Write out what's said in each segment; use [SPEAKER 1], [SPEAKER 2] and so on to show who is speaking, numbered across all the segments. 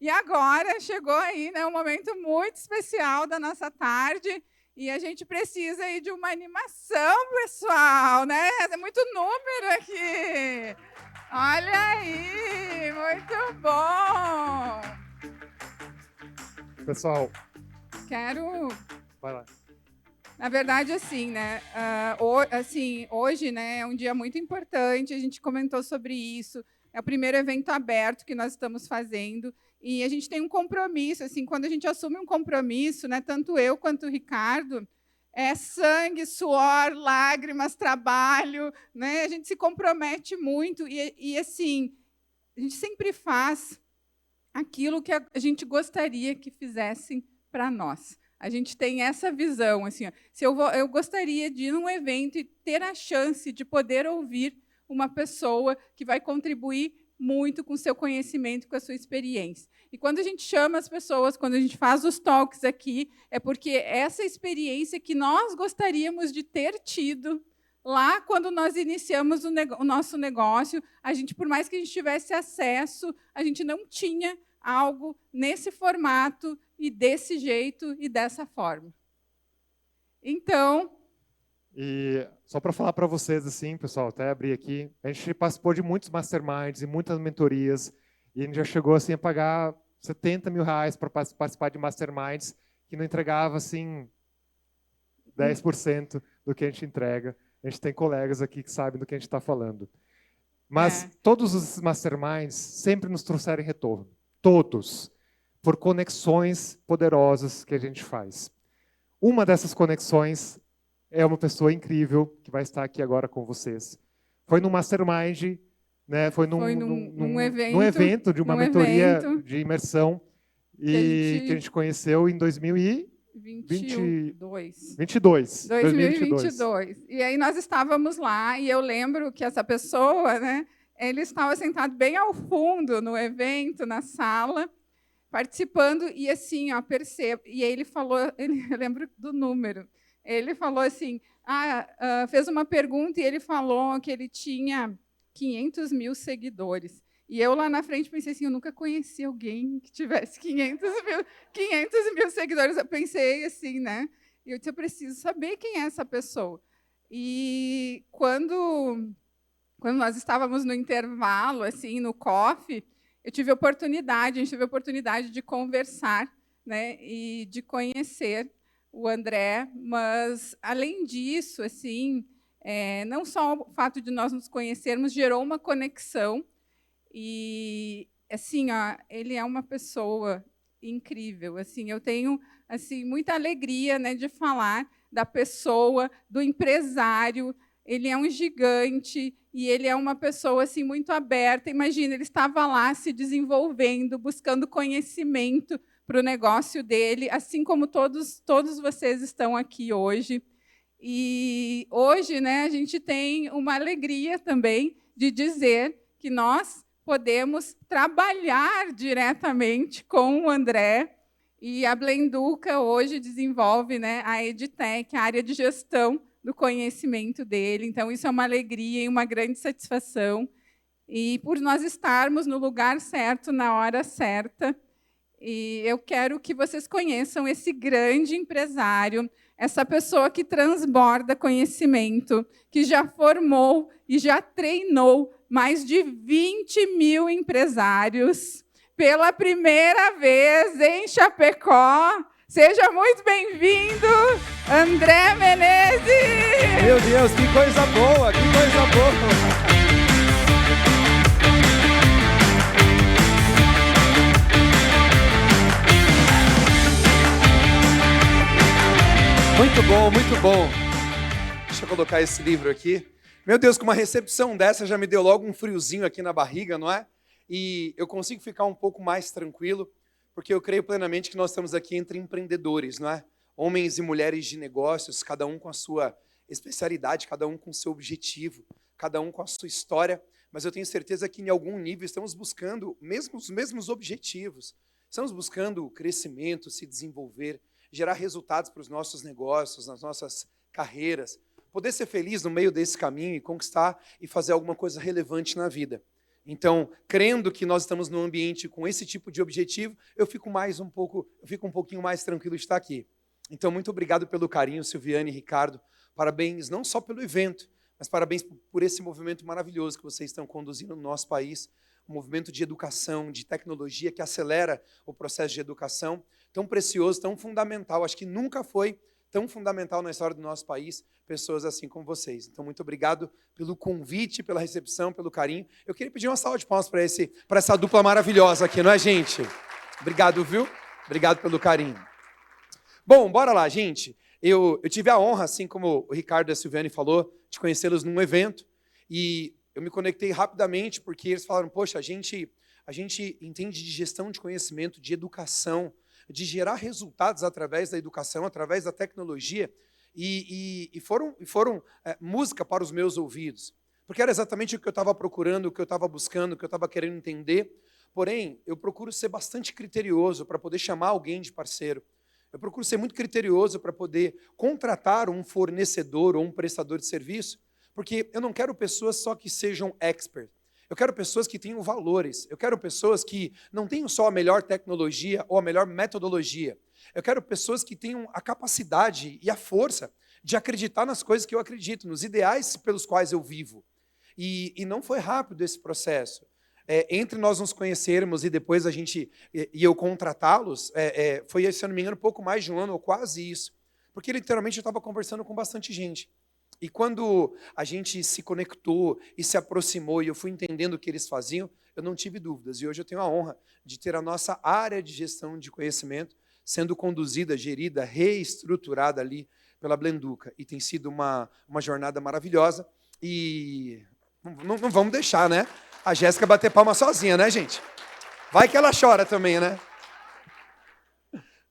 [SPEAKER 1] E agora chegou aí, né, um momento muito especial da nossa tarde e a gente precisa aí de uma animação, pessoal, né? É muito número aqui. Olha aí, muito bom.
[SPEAKER 2] Pessoal,
[SPEAKER 1] quero...
[SPEAKER 2] vai lá.
[SPEAKER 1] Na verdade, assim, né? Hoje, né, é um dia muito importante. A gente comentou sobre isso. É o primeiro evento aberto que nós estamos fazendo e a gente tem um compromisso. Assim, quando a gente assume um compromisso, né, tanto eu quanto o Ricardo, é sangue, suor, lágrimas, trabalho, né? A gente se compromete muito e assim, a gente sempre faz aquilo que a gente gostaria que fizessem para nós. A gente tem essa visão, assim, ó, eu gostaria de ir num evento e ter a chance de poder ouvir uma pessoa que vai contribuir muito com o seu conhecimento, com a sua experiência. E quando a gente chama as pessoas, quando a gente faz os talks aqui, é porque essa experiência que nós gostaríamos de ter tido lá quando nós iniciamos o nosso negócio, a gente, por mais que a gente tivesse acesso, a gente não tinha algo nesse formato e desse jeito e dessa forma. Então...
[SPEAKER 2] E só para falar para vocês, assim, pessoal, até abrir aqui, a gente participou de muitos masterminds e muitas mentorias, e a gente já chegou assim, a pagar R$70 mil para participar de masterminds que não entregava assim, 10% do que a gente entrega. A gente tem colegas aqui que sabem do que a gente está falando. Mas todos os masterminds sempre nos trouxeram retorno. Todos. Por conexões poderosas que a gente faz. Uma dessas conexões é uma pessoa incrível que vai estar aqui agora com vocês. Foi num mastermind, né? Foi num evento de uma mentoria de imersão e que a gente conheceu em 2022.
[SPEAKER 1] E aí nós estávamos lá e eu lembro que essa pessoa, né, ele estava sentado bem ao fundo no evento, na sala, participando e assim, ó, percebo. E aí ele falou, eu lembro do número. Ele falou assim, fez uma pergunta e ele falou que ele tinha 500 mil seguidores. E eu lá na frente pensei assim, eu nunca conheci alguém que tivesse 500 mil seguidores. Eu pensei assim, né? E eu disse, eu preciso saber quem é essa pessoa. E quando nós estávamos no intervalo, assim, no coffee, a gente teve a oportunidade de conversar, né, e de conhecer o André, mas, além disso, assim, não só o fato de nós nos conhecermos gerou uma conexão, e, assim, ó, ele é uma pessoa incrível. Assim, eu tenho assim, muita alegria, né, de falar da pessoa, do empresário. Ele é um gigante e ele é uma pessoa assim, muito aberta. Imagina, ele estava lá se desenvolvendo, buscando conhecimento para o negócio dele, assim como todos vocês estão aqui hoje. E hoje, né, a gente tem uma alegria também de dizer que nós podemos trabalhar diretamente com o André. E a Blenduca hoje desenvolve, né, a EdTech, a área de gestão do conhecimento dele. Então, isso é uma alegria e uma grande satisfação. E por nós estarmos no lugar certo, na hora certa. E eu quero que vocês conheçam esse grande empresário, essa pessoa que transborda conhecimento, que já formou e já treinou mais de 20 mil empresários pela primeira vez em Chapecó. Seja muito bem-vindo, André Menezes!
[SPEAKER 3] Meu Deus, que coisa boa, que coisa boa! Muito bom, muito bom. Deixa eu colocar esse livro aqui. Meu Deus, com uma recepção dessa já me deu logo um friozinho aqui na barriga, não é? E eu consigo ficar um pouco mais tranquilo, porque eu creio plenamente que nós estamos aqui entre empreendedores, não é? Homens e mulheres de negócios, cada um com a sua especialidade, cada um com o seu objetivo, cada um com a sua história, mas eu tenho certeza que em algum nível estamos buscando os mesmos objetivos. Estamos buscando crescimento, se desenvolver, gerar resultados para os nossos negócios, nas nossas carreiras, poder ser feliz no meio desse caminho e conquistar e fazer alguma coisa relevante na vida. Então, crendo que nós estamos num ambiente com esse tipo de objetivo, eu fico um pouquinho mais tranquilo de estar aqui. Então, muito obrigado pelo carinho, Silviane e Ricardo. Parabéns não só pelo evento, mas parabéns por esse movimento maravilhoso que vocês estão conduzindo no nosso país, um movimento de educação, de tecnologia que acelera o processo de educação, tão precioso, tão fundamental. Acho que nunca foi tão fundamental na história do nosso país, pessoas assim como vocês. Então, muito obrigado pelo convite, pela recepção, pelo carinho. Eu queria pedir uma salva de palmas para essa dupla maravilhosa aqui, não é, gente? Obrigado, viu? Obrigado pelo carinho. Bom, bora lá, gente. Eu tive a honra, assim como o Ricardo e a Silviane falou, de conhecê-los num evento, e eu me conectei rapidamente, porque eles falaram, poxa, a gente entende de gestão de conhecimento, de educação, de gerar resultados através da educação, através da tecnologia, e foram música para os meus ouvidos, porque era exatamente o que eu estava procurando, o que eu estava buscando, o que eu estava querendo entender. Porém, eu procuro ser bastante criterioso para poder chamar alguém de parceiro. Eu procuro ser muito criterioso para poder contratar um fornecedor ou um prestador de serviço, porque eu não quero pessoas só que sejam expert. Eu quero pessoas que tenham valores. Eu quero pessoas que não tenham só a melhor tecnologia ou a melhor metodologia. Eu quero pessoas que tenham a capacidade e a força de acreditar nas coisas que eu acredito, nos ideais pelos quais eu vivo. E não foi rápido esse processo. Entre nós nos conhecermos e depois eu contratá-los, foi, se eu não me engano, pouco mais de um ano, ou quase isso. Porque literalmente eu estava conversando com bastante gente. E quando a gente se conectou e se aproximou e eu fui entendendo o que eles faziam, eu não tive dúvidas. E hoje eu tenho a honra de ter a nossa área de gestão de conhecimento sendo conduzida, gerida, reestruturada ali pela Blenduca. E tem sido uma jornada maravilhosa. E não vamos deixar, né? A Jéssica bater palma sozinha, né, gente? Vai que ela chora também, né?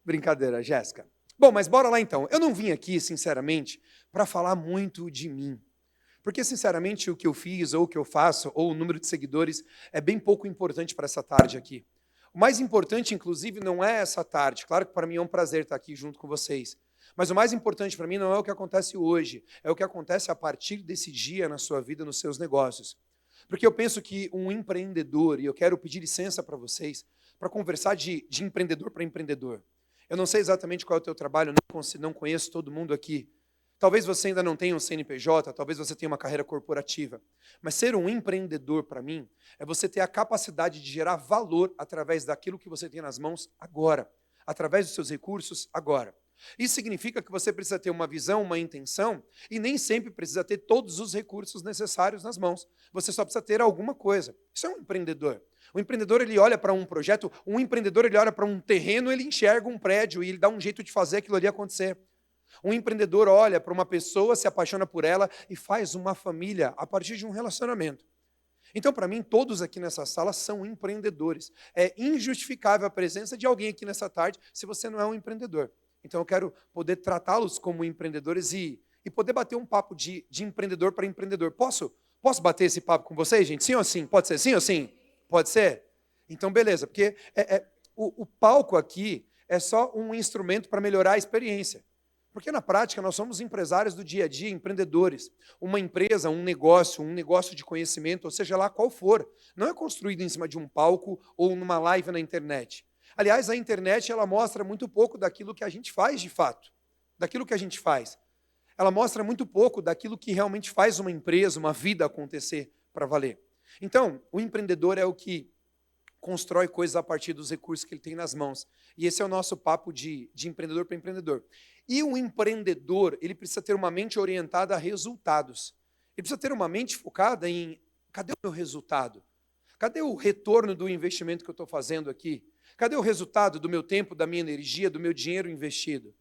[SPEAKER 3] Brincadeira, Jéssica. Bom, mas bora lá então. Eu não vim aqui, sinceramente, para falar muito de mim. Porque, sinceramente, o que eu fiz, ou o que eu faço, ou o número de seguidores, é bem pouco importante para essa tarde aqui. O mais importante, inclusive, não é essa tarde. Claro que para mim é um prazer estar aqui junto com vocês. Mas o mais importante para mim não é o que acontece hoje, é o que acontece a partir desse dia na sua vida, nos seus negócios. Porque eu penso que um empreendedor, e eu quero pedir licença para vocês, para conversar de empreendedor para empreendedor. Eu não sei exatamente qual é o teu trabalho, não conheço todo mundo aqui. Talvez você ainda não tenha um CNPJ, talvez você tenha uma carreira corporativa. Mas ser um empreendedor, para mim, é você ter a capacidade de gerar valor através daquilo que você tem nas mãos agora, através dos seus recursos agora. Isso significa que você precisa ter uma visão, uma intenção, e nem sempre precisa ter todos os recursos necessários nas mãos. Você só precisa ter alguma coisa. Isso é um empreendedor. O empreendedor, ele olha para um projeto, um empreendedor, ele olha para um terreno, ele enxerga um prédio e ele dá um jeito de fazer aquilo ali acontecer. Um empreendedor olha para uma pessoa, se apaixona por ela e faz uma família a partir de um relacionamento. Então, para mim, todos aqui nessa sala são empreendedores. É injustificável a presença de alguém aqui nessa tarde se você não é um empreendedor. Então, eu quero poder tratá-los como empreendedores e poder bater um papo de empreendedor para empreendedor. Posso bater esse papo com vocês, gente? Sim ou sim? Pode ser sim ou sim? Pode ser? Então, beleza, porque o palco aqui é só um instrumento para melhorar a experiência. Porque, na prática, nós somos empresários do dia a dia, empreendedores. Uma empresa, um negócio de conhecimento, ou seja lá qual for, não é construído em cima de um palco ou numa live na internet. Aliás, a internet ela mostra muito pouco daquilo que a gente faz de fato, daquilo que a gente faz. Ela mostra muito pouco daquilo que realmente faz uma empresa, uma vida acontecer para valer. Então, o empreendedor é o que constrói coisas a partir dos recursos que ele tem nas mãos. E esse é o nosso papo de empreendedor para empreendedor. E o empreendedor, ele precisa ter uma mente orientada a resultados. Ele precisa ter uma mente focada em, cadê o meu resultado? Cadê o retorno do investimento que eu estou fazendo aqui? Cadê o resultado do meu tempo, da minha energia, do meu dinheiro investido?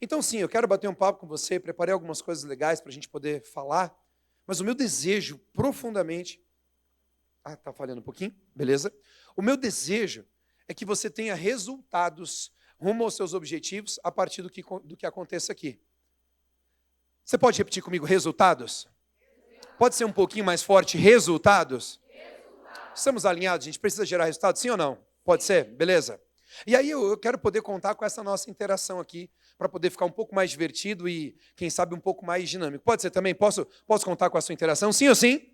[SPEAKER 3] Então, sim, eu quero bater um papo com você, preparei algumas coisas legais para a gente poder falar, mas o meu desejo profundamente... tá falhando um pouquinho? Beleza. O meu desejo é que você tenha resultados rumo aos seus objetivos a partir do que aconteça aqui. Você pode repetir comigo, resultados? Pode ser um pouquinho mais forte, resultados? Estamos alinhados, a gente precisa gerar resultados, sim ou não? Pode ser? Beleza. E aí eu quero poder contar com essa nossa interação aqui, para poder ficar um pouco mais divertido e, quem sabe, um pouco mais dinâmico. Pode ser também? Posso contar com a sua interação? Sim ou sim?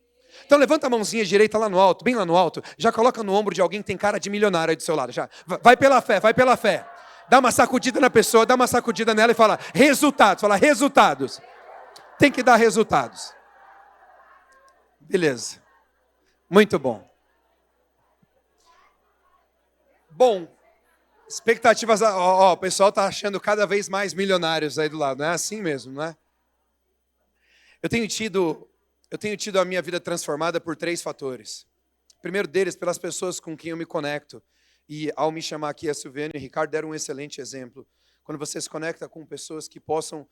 [SPEAKER 3] Então levanta a mãozinha direita lá no alto, bem lá no alto. Já coloca no ombro de alguém que tem cara de milionário aí do seu lado. Já. Vai pela fé, vai pela fé. Dá uma sacudida na pessoa, dá uma sacudida nela e fala resultados. Fala resultados. Tem que dar resultados. Beleza. Muito bom. Bom, expectativas... o pessoal está achando cada vez mais milionários aí do lado. Não é assim mesmo, não é? Eu tenho tido a minha vida transformada por 3 fatores. O primeiro deles, pelas pessoas com quem eu me conecto. E ao me chamar aqui, a Silviane e o Ricardo deram um excelente exemplo. Quando você se conecta com pessoas que possam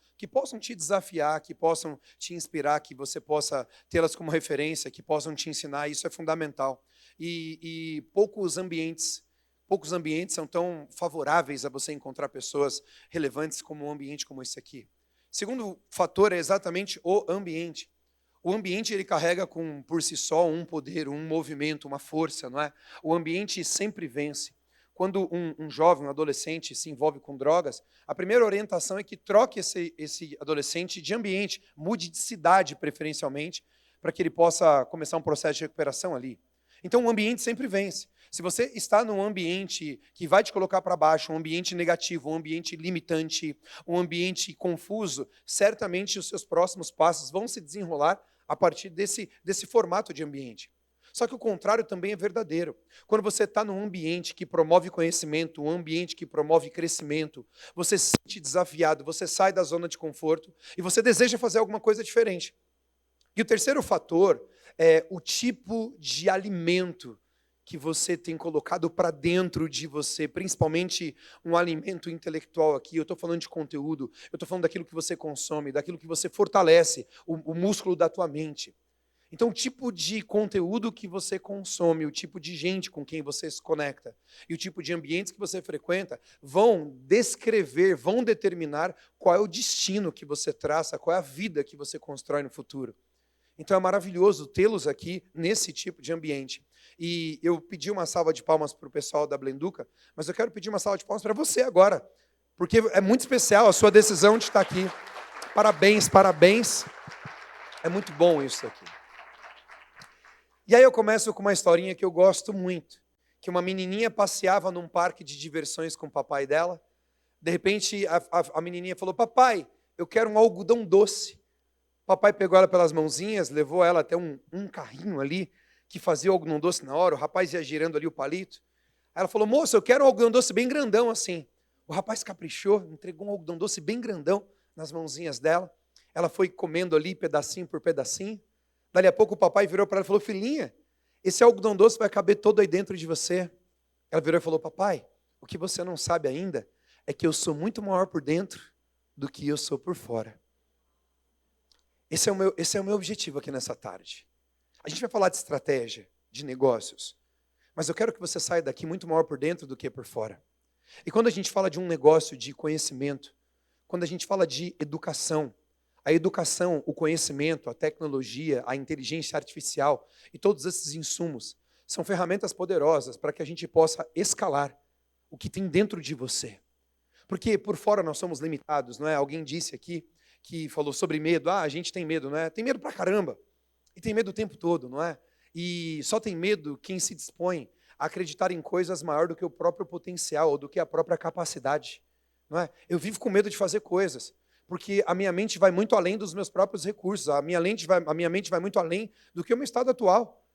[SPEAKER 3] te desafiar, que possam te inspirar, que você possa tê-las como referência, que possam te ensinar, isso é fundamental. E poucos ambientes são tão favoráveis a você encontrar pessoas relevantes como um ambiente como esse aqui. Segundo fator é exatamente o ambiente. O ambiente ele carrega por si só um poder, um movimento, uma força, não é? O ambiente sempre vence. Quando um jovem, um adolescente se envolve com drogas, a primeira orientação é que troque esse adolescente de ambiente, mude de cidade preferencialmente, para que ele possa começar um processo de recuperação ali. Então o ambiente sempre vence. Se você está num ambiente que vai te colocar para baixo, um ambiente negativo, um ambiente limitante, um ambiente confuso, certamente os seus próximos passos vão se desenrolar a partir desse formato de ambiente. Só que o contrário também é verdadeiro. Quando você está num ambiente que promove conhecimento, um ambiente que promove crescimento, você se sente desafiado, você sai da zona de conforto e você deseja fazer alguma coisa diferente. E o terceiro fator é o tipo de alimento que você tem colocado para dentro de você, principalmente um alimento intelectual aqui. Eu estou falando de conteúdo, eu estou falando daquilo que você consome, daquilo que você fortalece, o músculo da tua mente. Então, o tipo de conteúdo que você consome, o tipo de gente com quem você se conecta e o tipo de ambientes que você frequenta vão descrever, vão determinar qual é o destino que você traça, qual é a vida que você constrói no futuro. Então, é maravilhoso tê-los aqui nesse tipo de ambiente. E eu pedi uma salva de palmas para o pessoal da Blenduca, mas eu quero pedir uma salva de palmas para você agora, porque é muito especial a sua decisão de estar aqui. Parabéns, parabéns. É muito bom isso aqui. E aí eu começo com uma historinha que eu gosto muito, que uma menininha passeava num parque de diversões com o papai dela. De repente, a menininha falou, papai, eu quero um algodão doce. O papai pegou ela pelas mãozinhas, levou ela até um carrinho ali, que fazia o algodão doce na hora, o rapaz ia girando ali o palito. Aí ela falou, moça, eu quero um algodão doce bem grandão assim. O rapaz caprichou, entregou um algodão doce bem grandão nas mãozinhas dela. Ela foi comendo ali pedacinho por pedacinho. Dali a pouco o papai virou para ela e falou, filhinha, esse algodão doce vai caber todo aí dentro de você. Ela virou e falou, papai, o que você não sabe ainda é que eu sou muito maior por dentro do que eu sou por fora. Esse é o meu objetivo aqui nessa tarde. A gente vai falar de estratégia, de negócios, mas eu quero que você saia daqui muito maior por dentro do que por fora. E quando a gente fala de um negócio de conhecimento, quando a gente fala de educação, a educação, o conhecimento, a tecnologia, a inteligência artificial e todos esses insumos são ferramentas poderosas para que a gente possa escalar o que tem dentro de você. Porque por fora nós somos limitados, não é? Alguém disse aqui que falou sobre medo. A gente tem medo, não é? Tem medo pra caramba. E tem medo o tempo todo, não é? E só tem medo quem se dispõe a acreditar em coisas maior do que o próprio potencial ou do que a própria capacidade, não é? Eu vivo com medo de fazer coisas, porque a minha mente vai muito além dos meus próprios recursos, a minha mente vai muito além do que o meu estado atual.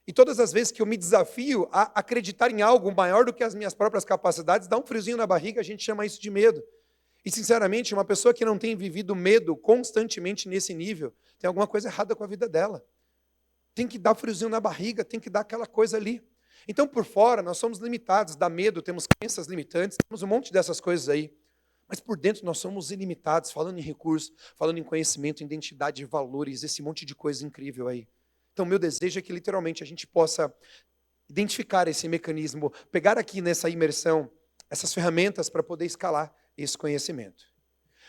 [SPEAKER 3] E todas as vezes que eu me desafio a acreditar em algo maior do que as minhas próprias capacidades, dá um friozinho na barriga, a gente chama isso de medo. E, sinceramente, uma pessoa que não tem vivido medo constantemente nesse nível, tem alguma coisa errada com a vida dela. Tem que dar friozinho na barriga, tem que dar aquela coisa ali. Então, por fora, nós somos limitados, dá medo, temos crenças limitantes, temos um monte dessas coisas aí. Mas por dentro nós somos ilimitados, falando em recursos, falando em conhecimento, identidade, valores, esse monte de coisa incrível aí. Então, meu desejo é que literalmente a gente possa identificar esse mecanismo, pegar aqui nessa imersão, essas ferramentas para poder escalar esse conhecimento.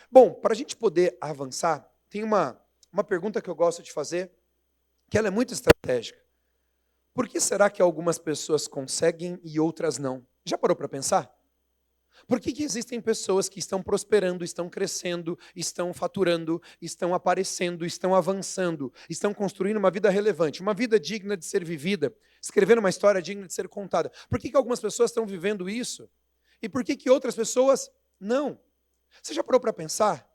[SPEAKER 3] Bom, para a gente poder avançar, tem uma pergunta que eu gosto de fazer, que ela é muito estratégica. Por que será que algumas pessoas conseguem e outras não? Já parou para pensar? Por que existem pessoas que estão prosperando, estão crescendo, estão faturando, estão aparecendo, estão avançando, estão construindo uma vida relevante, uma vida digna de ser vivida, escrevendo uma história digna de ser contada? Por que algumas pessoas estão vivendo isso? E por que outras pessoas não? Você já parou para pensar?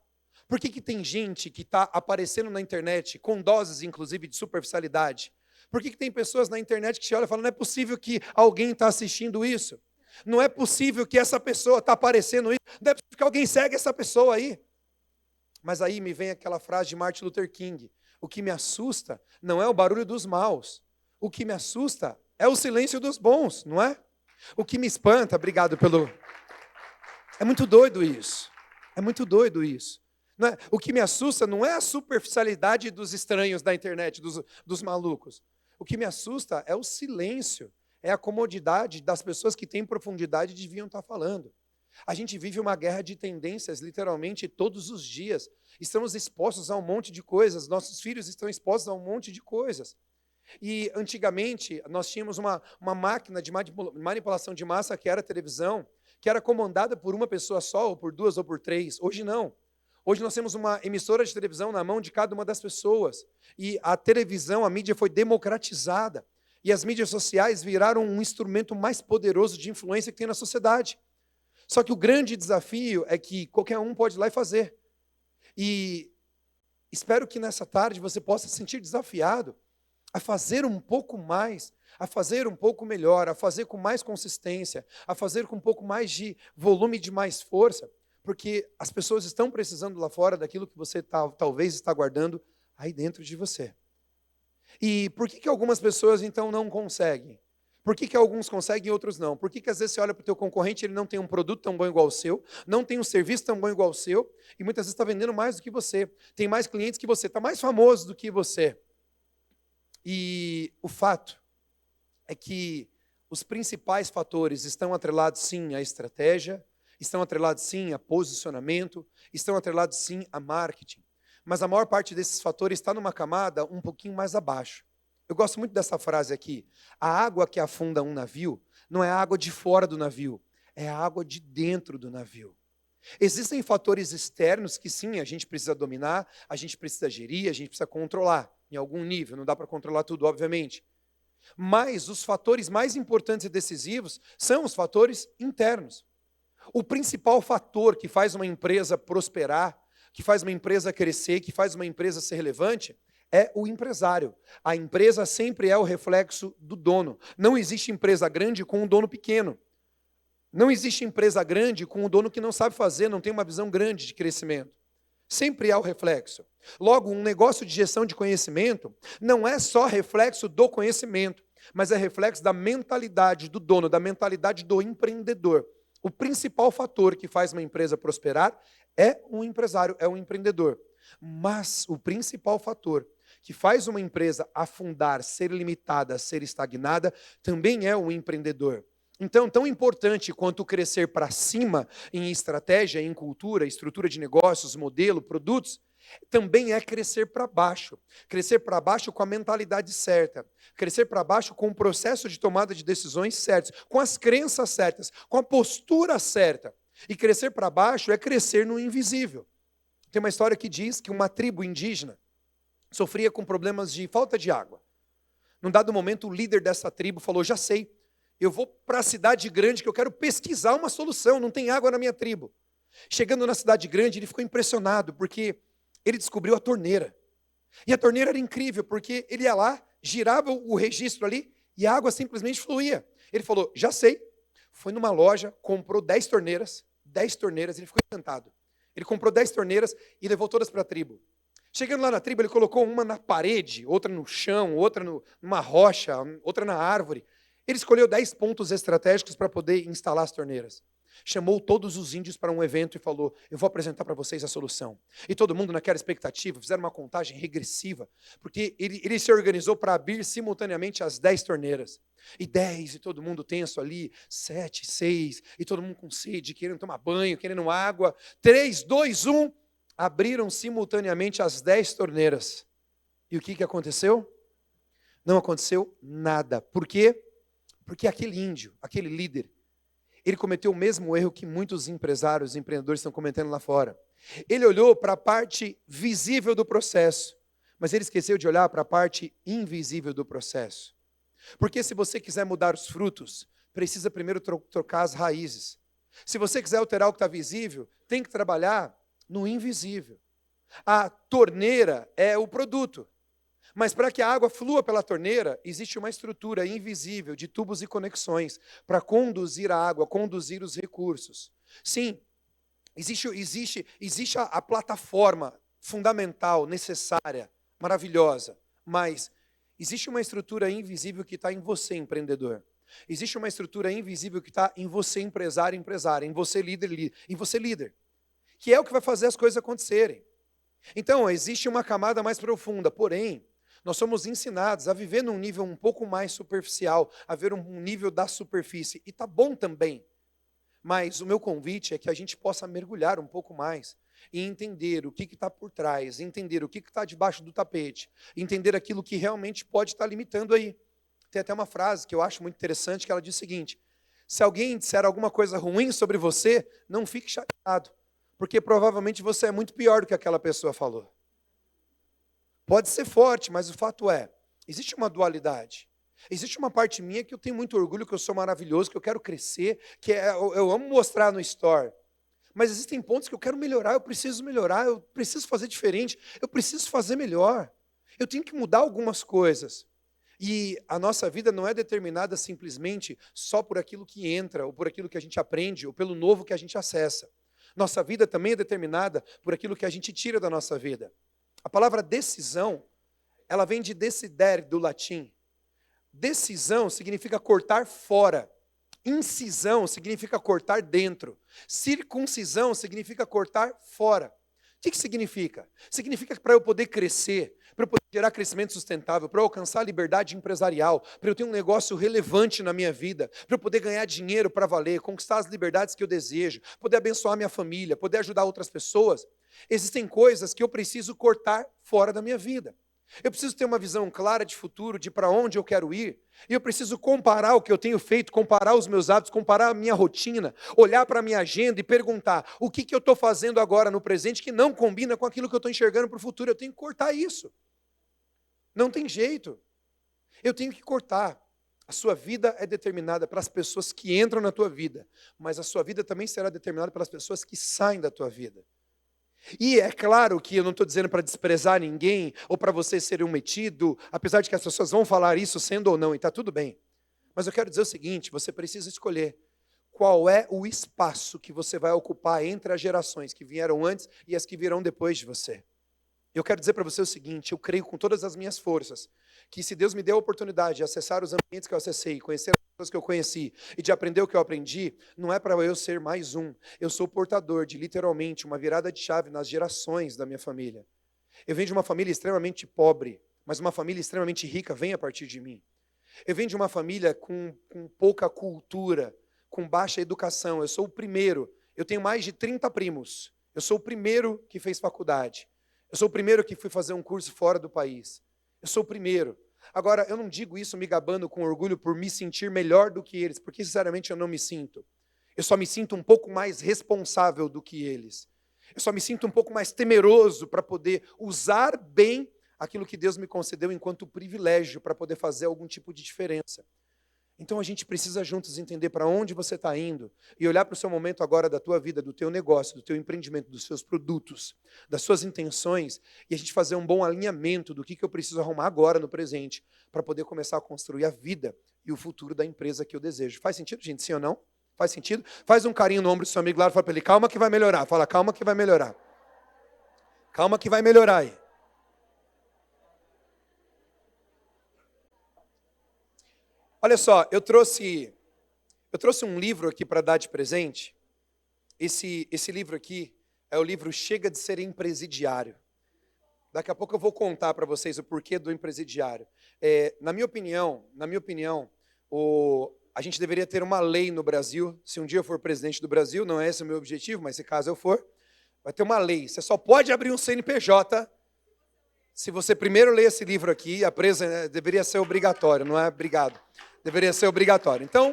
[SPEAKER 3] Por que tem gente que está aparecendo na internet, com doses, inclusive, de superficialidade? Por que tem pessoas na internet que te olham e falam, não é possível que alguém está assistindo isso? Não é possível que essa pessoa está aparecendo isso. Não é possível que alguém segue essa pessoa aí. Mas aí me vem aquela frase de Martin Luther King. O que me assusta não é o barulho dos maus. O que me assusta é o silêncio dos bons, não é? O que me espanta, obrigado pelo... É muito doido isso. É muito doido isso. Não é? O que me assusta não é a superficialidade dos estranhos da internet, dos malucos. O que me assusta é o silêncio. É a comodidade das pessoas que têm profundidade e deviam estar falando. A gente vive uma guerra de tendências, literalmente, todos os dias. Estamos expostos a um monte de coisas, nossos filhos estão expostos a um monte de coisas. E, antigamente, nós tínhamos uma máquina de manipulação de massa, que era a televisão, que era comandada por uma pessoa só, ou por duas, ou por três. Hoje não. Hoje nós temos uma emissora de televisão na mão de cada uma das pessoas. E a televisão, a mídia foi democratizada. E as mídias sociais viraram um instrumento mais poderoso de influência que tem na sociedade. Só que o grande desafio é que qualquer um pode ir lá e fazer. E espero que nessa tarde você possa se sentir desafiado a fazer um pouco mais, a fazer um pouco melhor, a fazer com mais consistência, a fazer com um pouco mais de volume, de mais força, porque as pessoas estão precisando lá fora daquilo que você talvez está guardando aí dentro de você. E por que algumas pessoas, então, não conseguem? Por que alguns conseguem e outros não? Por que às vezes você olha para o teu concorrente, ele não tem um produto tão bom igual o seu, não tem um serviço tão bom igual o seu, e muitas vezes está vendendo mais do que você, tem mais clientes que você, está mais famoso do que você. E o fato é que os principais fatores estão atrelados, sim, à estratégia, estão atrelados, sim, a posicionamento, estão atrelados, sim, a marketing. Mas a maior parte desses fatores está numa camada um pouquinho mais abaixo. Eu gosto muito dessa frase aqui. A água que afunda um navio não é a água de fora do navio, é a água de dentro do navio. Existem fatores externos que sim, a gente precisa dominar, a gente precisa gerir, a gente precisa controlar em algum nível. Não dá para controlar tudo, obviamente. Mas os fatores mais importantes e decisivos são os fatores internos. O principal fator que faz uma empresa prosperar, que faz uma empresa crescer, que faz uma empresa ser relevante, é o empresário. A empresa sempre é o reflexo do dono. Não existe empresa grande com um dono pequeno. Não existe empresa grande com um dono que não sabe fazer, não tem uma visão grande de crescimento. Sempre há o reflexo. Logo, um negócio de gestão de conhecimento não é só reflexo do conhecimento, mas é reflexo da mentalidade do dono, da mentalidade do empreendedor. O principal fator que faz uma empresa prosperar é um empresário, é um empreendedor. Mas o principal fator que faz uma empresa afundar, ser limitada, ser estagnada, também é o empreendedor. Então, tão importante quanto crescer para cima em estratégia, em cultura, estrutura de negócios, modelo, produtos, também é crescer para baixo. Crescer para baixo com a mentalidade certa. Crescer para baixo com o processo de tomada de decisões certos, com as crenças certas, com a postura certa. E crescer para baixo é crescer no invisível. Tem uma história que diz que uma tribo indígena sofria com problemas de falta de água. Num dado momento, o líder dessa tribo falou, já sei, eu vou para a cidade grande que eu quero pesquisar uma solução, não tem água na minha tribo. Chegando na cidade grande, ele ficou impressionado, porque ele descobriu a torneira. E a torneira era incrível, porque ele ia lá, girava o registro ali, e a água simplesmente fluía. Ele falou, já sei. Foi numa loja, comprou 10 torneiras, ele ficou encantado. Ele comprou 10 torneiras e levou todas para a tribo. Chegando lá na tribo, ele colocou uma na parede, outra no chão, outra numa rocha, outra na árvore. Ele escolheu 10 pontos estratégicos para poder instalar as torneiras. Chamou todos os índios para um evento e falou, eu vou apresentar para vocês a solução. E todo mundo naquela expectativa, fizeram uma contagem regressiva, porque ele se organizou para abrir simultaneamente as 10 torneiras. E 10, e todo mundo tenso ali, 7, 6, e todo mundo com sede, querendo tomar banho, querendo água. 3, 2, 1, abriram simultaneamente as 10 torneiras. E o que aconteceu? Não aconteceu nada. Por quê? Porque aquele índio, aquele líder, ele cometeu o mesmo erro que muitos empresários e empreendedores estão cometendo lá fora. Ele olhou para a parte visível do processo, mas ele esqueceu de olhar para a parte invisível do processo. Porque se você quiser mudar os frutos, precisa primeiro trocar as raízes. Se você quiser alterar o que está visível, tem que trabalhar no invisível. A torneira é o produto. Mas para que a água flua pela torneira, existe uma estrutura invisível de tubos e conexões para conduzir a água, conduzir os recursos. Sim, existe a plataforma fundamental, necessária, maravilhosa, mas existe uma estrutura invisível que está em você, empreendedor. Existe uma estrutura invisível que está em você, empresário, em você, líder, que é o que vai fazer as coisas acontecerem. Então, existe uma camada mais profunda, porém, nós somos ensinados a viver num nível um pouco mais superficial, a ver um nível da superfície, e está bom também. Mas o meu convite é que a gente possa mergulhar um pouco mais e entender o que está por trás, entender o que está debaixo do tapete, entender aquilo que realmente pode estar limitando aí. Tem até uma frase que eu acho muito interessante, que ela diz o seguinte: se alguém disser alguma coisa ruim sobre você, não fique chateado, porque provavelmente você é muito pior do que aquela pessoa falou. Pode ser forte, mas o fato é, existe uma dualidade. Existe uma parte minha que eu tenho muito orgulho, que eu sou maravilhoso, que eu quero crescer, eu amo mostrar no store. Mas existem pontos que eu quero melhorar, eu preciso fazer diferente, eu preciso fazer melhor. Eu tenho que mudar algumas coisas. E a nossa vida não é determinada simplesmente só por aquilo que entra, ou por aquilo que a gente aprende, ou pelo novo que a gente acessa. Nossa vida também é determinada por aquilo que a gente tira da nossa vida. A palavra decisão, ela vem de decidere, do latim. Decisão significa cortar fora. Incisão significa cortar dentro. Circuncisão significa cortar fora. O que significa? Significa que para eu poder crescer, para eu poder gerar crescimento sustentável, para eu alcançar a liberdade empresarial, para eu ter um negócio relevante na minha vida, para eu poder ganhar dinheiro para valer, conquistar as liberdades que eu desejo, poder abençoar minha família, poder ajudar outras pessoas, existem coisas que eu preciso cortar fora da minha vida. Eu preciso ter uma visão clara de futuro, de para onde eu quero ir. E eu preciso comparar o que eu tenho feito, comparar os meus hábitos, comparar a minha rotina, olhar para a minha agenda e perguntar o que eu estou fazendo agora no presente que não combina com aquilo que eu estou enxergando para o futuro. Eu tenho que cortar isso. Não tem jeito. Eu tenho que cortar. A sua vida é determinada pelas pessoas que entram na tua vida, mas a sua vida também será determinada pelas pessoas que saem da tua vida. E é claro que eu não estou dizendo para desprezar ninguém, ou para você ser um metido, apesar de que as pessoas vão falar isso sendo ou não, e está tudo bem. Mas eu quero dizer o seguinte, você precisa escolher qual é o espaço que você vai ocupar entre as gerações que vieram antes e as que virão depois de você. Eu quero dizer para você o seguinte, eu creio com todas as minhas forças, que se Deus me deu a oportunidade de acessar os ambientes que eu acessei, conhecer as pessoas que eu conheci e de aprender o que eu aprendi, não é para eu ser mais um. Eu sou portador de, literalmente, uma virada de chave nas gerações da minha família. Eu venho de uma família extremamente pobre, mas uma família extremamente rica vem a partir de mim. Eu venho de uma família com pouca cultura, com baixa educação. Eu sou o primeiro. Eu tenho mais de 30 primos. Eu sou o primeiro que fez faculdade. Eu sou o primeiro que fui fazer um curso fora do país. Eu sou o primeiro. Agora, eu não digo isso me gabando com orgulho por me sentir melhor do que eles, porque, sinceramente, eu não me sinto. Eu só me sinto um pouco mais responsável do que eles. Eu só me sinto um pouco mais temeroso para poder usar bem aquilo que Deus me concedeu enquanto privilégio para poder fazer algum tipo de diferença. Então a gente precisa juntos entender para onde você está indo e olhar para o seu momento agora da tua vida, do teu negócio, do teu empreendimento, dos seus produtos, das suas intenções e a gente fazer um bom alinhamento do que eu preciso arrumar agora no presente para poder começar a construir a vida e o futuro da empresa que eu desejo. Faz sentido, gente? Sim ou não? Faz sentido? Faz um carinho no ombro do seu amigo lá e fala para ele, calma que vai melhorar. Fala, calma que vai melhorar. Calma que vai melhorar aí. Olha só, eu trouxe um livro aqui para dar de presente. Esse livro aqui é o livro Chega de Ser Empresidiário. Daqui a pouco eu vou contar para vocês o porquê do empresidiário. Na minha opinião, a gente deveria ter uma lei no Brasil. Se um dia eu for presidente do Brasil, não é esse o meu objetivo, mas se caso eu for, vai ter uma lei. Você só pode abrir um CNPJ se você primeiro ler esse livro aqui. A presa deveria ser obrigatório, não é obrigado. Deveria ser obrigatório. Então,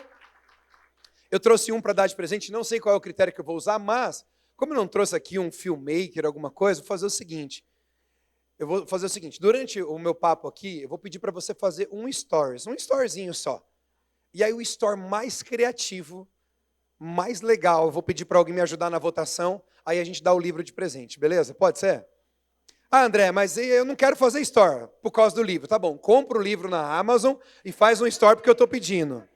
[SPEAKER 3] Eu trouxe um para dar de presente, não sei qual é o critério que eu vou usar, mas, como eu não trouxe aqui um filmmaker, alguma coisa, vou fazer o seguinte. Durante o meu papo aqui, eu vou pedir para você fazer um storyzinho só. E aí o story mais criativo, mais legal, eu vou pedir para alguém me ajudar na votação, aí a gente dá o livro de presente, beleza? Pode ser? Ah, André, mas eu não quero fazer story por causa do livro. Tá bom, compra o livro na Amazon e faz um story porque eu estou pedindo.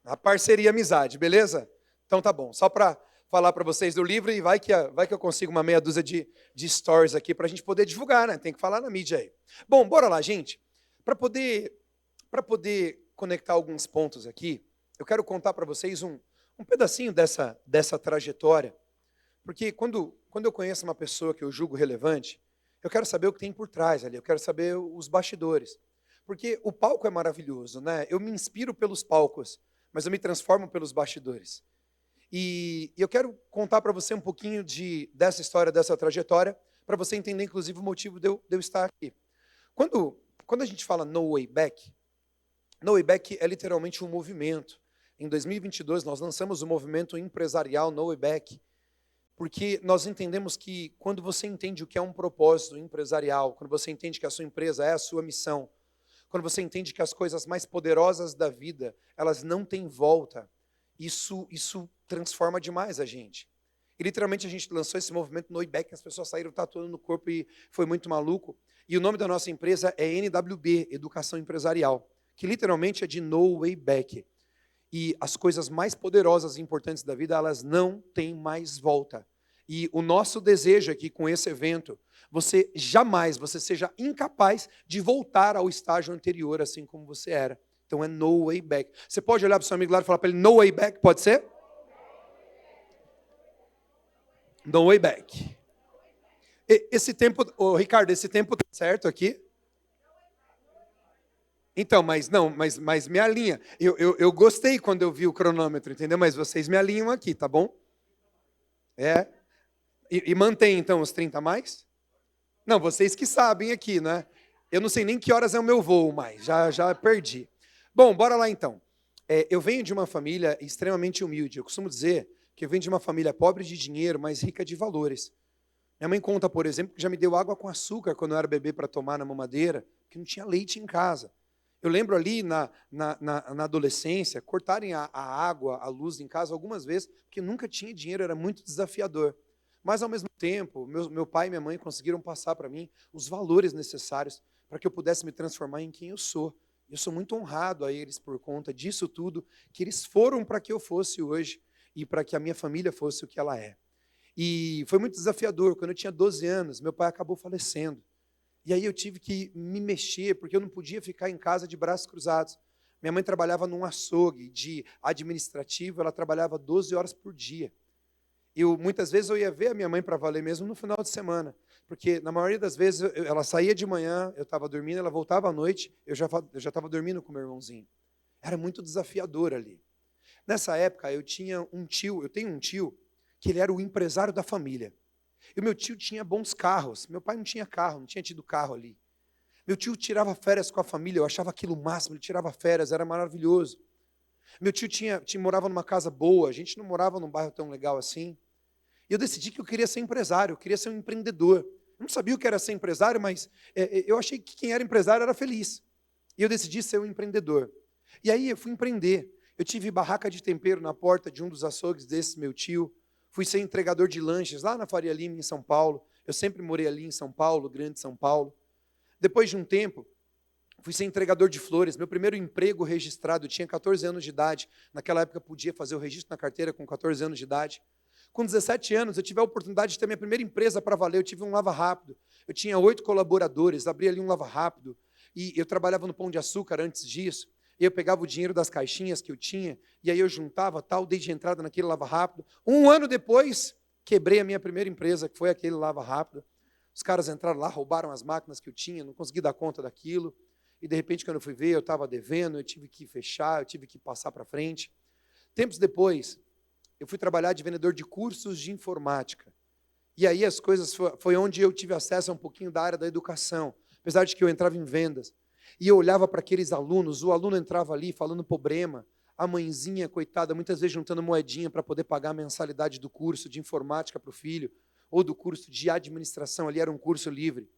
[SPEAKER 3] A parceria amizade, beleza? Então tá bom, só para falar para vocês do livro e vai que eu consigo uma meia dúzia de stories aqui para a gente poder divulgar, né? Tem que falar na mídia aí. Bom, bora lá, gente. Para poder conectar alguns pontos aqui, eu quero contar para vocês um pedacinho dessa trajetória. Porque quando eu conheço uma pessoa que eu julgo relevante, eu quero saber o que tem por trás ali, eu quero saber os bastidores. Porque o palco é maravilhoso, né? Eu me inspiro pelos palcos, mas eu me transformo pelos bastidores. E eu quero contar para você um pouquinho dessa história, dessa trajetória, para você entender, inclusive, o motivo de eu estar aqui. Quando a gente fala No Way Back é literalmente um movimento. Em 2022, nós lançamos o movimento empresarial No Way Back, porque nós entendemos que quando você entende o que é um propósito empresarial, quando você entende que a sua empresa é a sua missão, quando você entende que as coisas mais poderosas da vida, elas não têm volta, isso transforma demais a gente. E literalmente a gente lançou esse movimento No Way Back, as pessoas saíram tatuando no corpo e foi muito maluco. E o nome da nossa empresa é NWB, Educação Empresarial, que literalmente é de No Way Back. E as coisas mais poderosas e importantes da vida, elas não têm mais volta. E o nosso desejo aqui com esse evento, você seja incapaz de voltar ao estágio anterior, assim como você era. Então é No Way Back. Você pode olhar para o seu amigo lá e falar para ele, No Way Back, pode ser? No Way Back. Esse tempo, Ricardo, esse tempo tá certo aqui? Então, mas me alinha. Eu gostei quando eu vi o cronômetro, entendeu? Mas vocês me alinham aqui, tá bom? E mantém, então, os 30 a mais? Não, vocês que sabem aqui, né? Eu não sei nem que horas é o meu voo mais, já perdi. Bom, bora lá então. Eu venho de uma família extremamente humilde. Eu costumo dizer que eu venho de uma família pobre de dinheiro, mas rica de valores. Minha mãe conta, por exemplo, que já me deu água com açúcar quando eu era bebê para tomar na mamadeira, porque não tinha leite em casa. Eu lembro ali na adolescência, cortarem a água, a luz em casa algumas vezes, porque nunca tinha dinheiro, era muito desafiador. Mas, ao mesmo tempo, meu pai e minha mãe conseguiram passar para mim os valores necessários para que eu pudesse me transformar em quem eu sou. Eu sou muito honrado a eles por conta disso tudo, que eles foram para que eu fosse hoje e para que a minha família fosse o que ela é. E foi muito desafiador. Quando eu tinha 12 anos, meu pai acabou falecendo. E aí eu tive que me mexer, porque eu não podia ficar em casa de braços cruzados. Minha mãe trabalhava num açougue de administrativo, ela trabalhava 12 horas por dia. Muitas vezes eu ia ver a minha mãe para valer mesmo no final de semana, porque na maioria das vezes ela saía de manhã, eu estava dormindo, ela voltava à noite, eu já estava dormindo com meu irmãozinho. Era muito desafiador ali. Nessa época eu tenho um tio, que ele era o empresário da família. E o meu tio tinha bons carros, meu pai não tinha carro, não tinha tido carro ali. Meu tio tirava férias com a família, eu achava aquilo o máximo, ele tirava férias, era maravilhoso. Meu tio morava numa casa boa, a gente não morava num bairro tão legal assim. E eu decidi que eu queria ser empresário, eu queria ser um empreendedor. Eu não sabia o que era ser empresário, mas eu achei que quem era empresário era feliz. E eu decidi ser um empreendedor. E aí eu fui empreender. Eu tive barraca de tempero na porta de um dos açougues desse meu tio. Fui ser entregador de lanches lá na Faria Lima, em São Paulo. Eu sempre morei ali em São Paulo, Grande São Paulo. Depois de um tempo, fui ser entregador de flores. Meu primeiro emprego registrado, eu tinha 14 anos de idade. Naquela época, eu podia fazer o registro na carteira com 14 anos de idade. Com 17 anos, eu tive a oportunidade de ter minha primeira empresa para valer. Eu tive um Lava Rápido. Eu tinha 8 colaboradores, abri ali um Lava Rápido. E eu trabalhava no Pão de Açúcar antes disso. E eu pegava o dinheiro das caixinhas que eu tinha, e aí eu juntava tal, dei de entrada naquele Lava Rápido. Um ano depois, quebrei a minha primeira empresa, que foi aquele Lava Rápido. Os caras entraram lá, roubaram as máquinas que eu tinha, não consegui dar conta daquilo. E de repente, quando eu fui ver, eu estava devendo, eu tive que fechar, eu tive que passar para frente. Tempos depois, eu fui trabalhar de vendedor de cursos de informática. E aí as coisas, foi onde eu tive acesso a um pouquinho da área da educação, apesar de que eu entrava em vendas. E eu olhava para aqueles alunos, o aluno entrava ali falando problema, A mãezinha, coitada, muitas vezes juntando moedinha para poder pagar a mensalidade do curso de informática para o filho, ou do curso de administração, ali era um curso livre.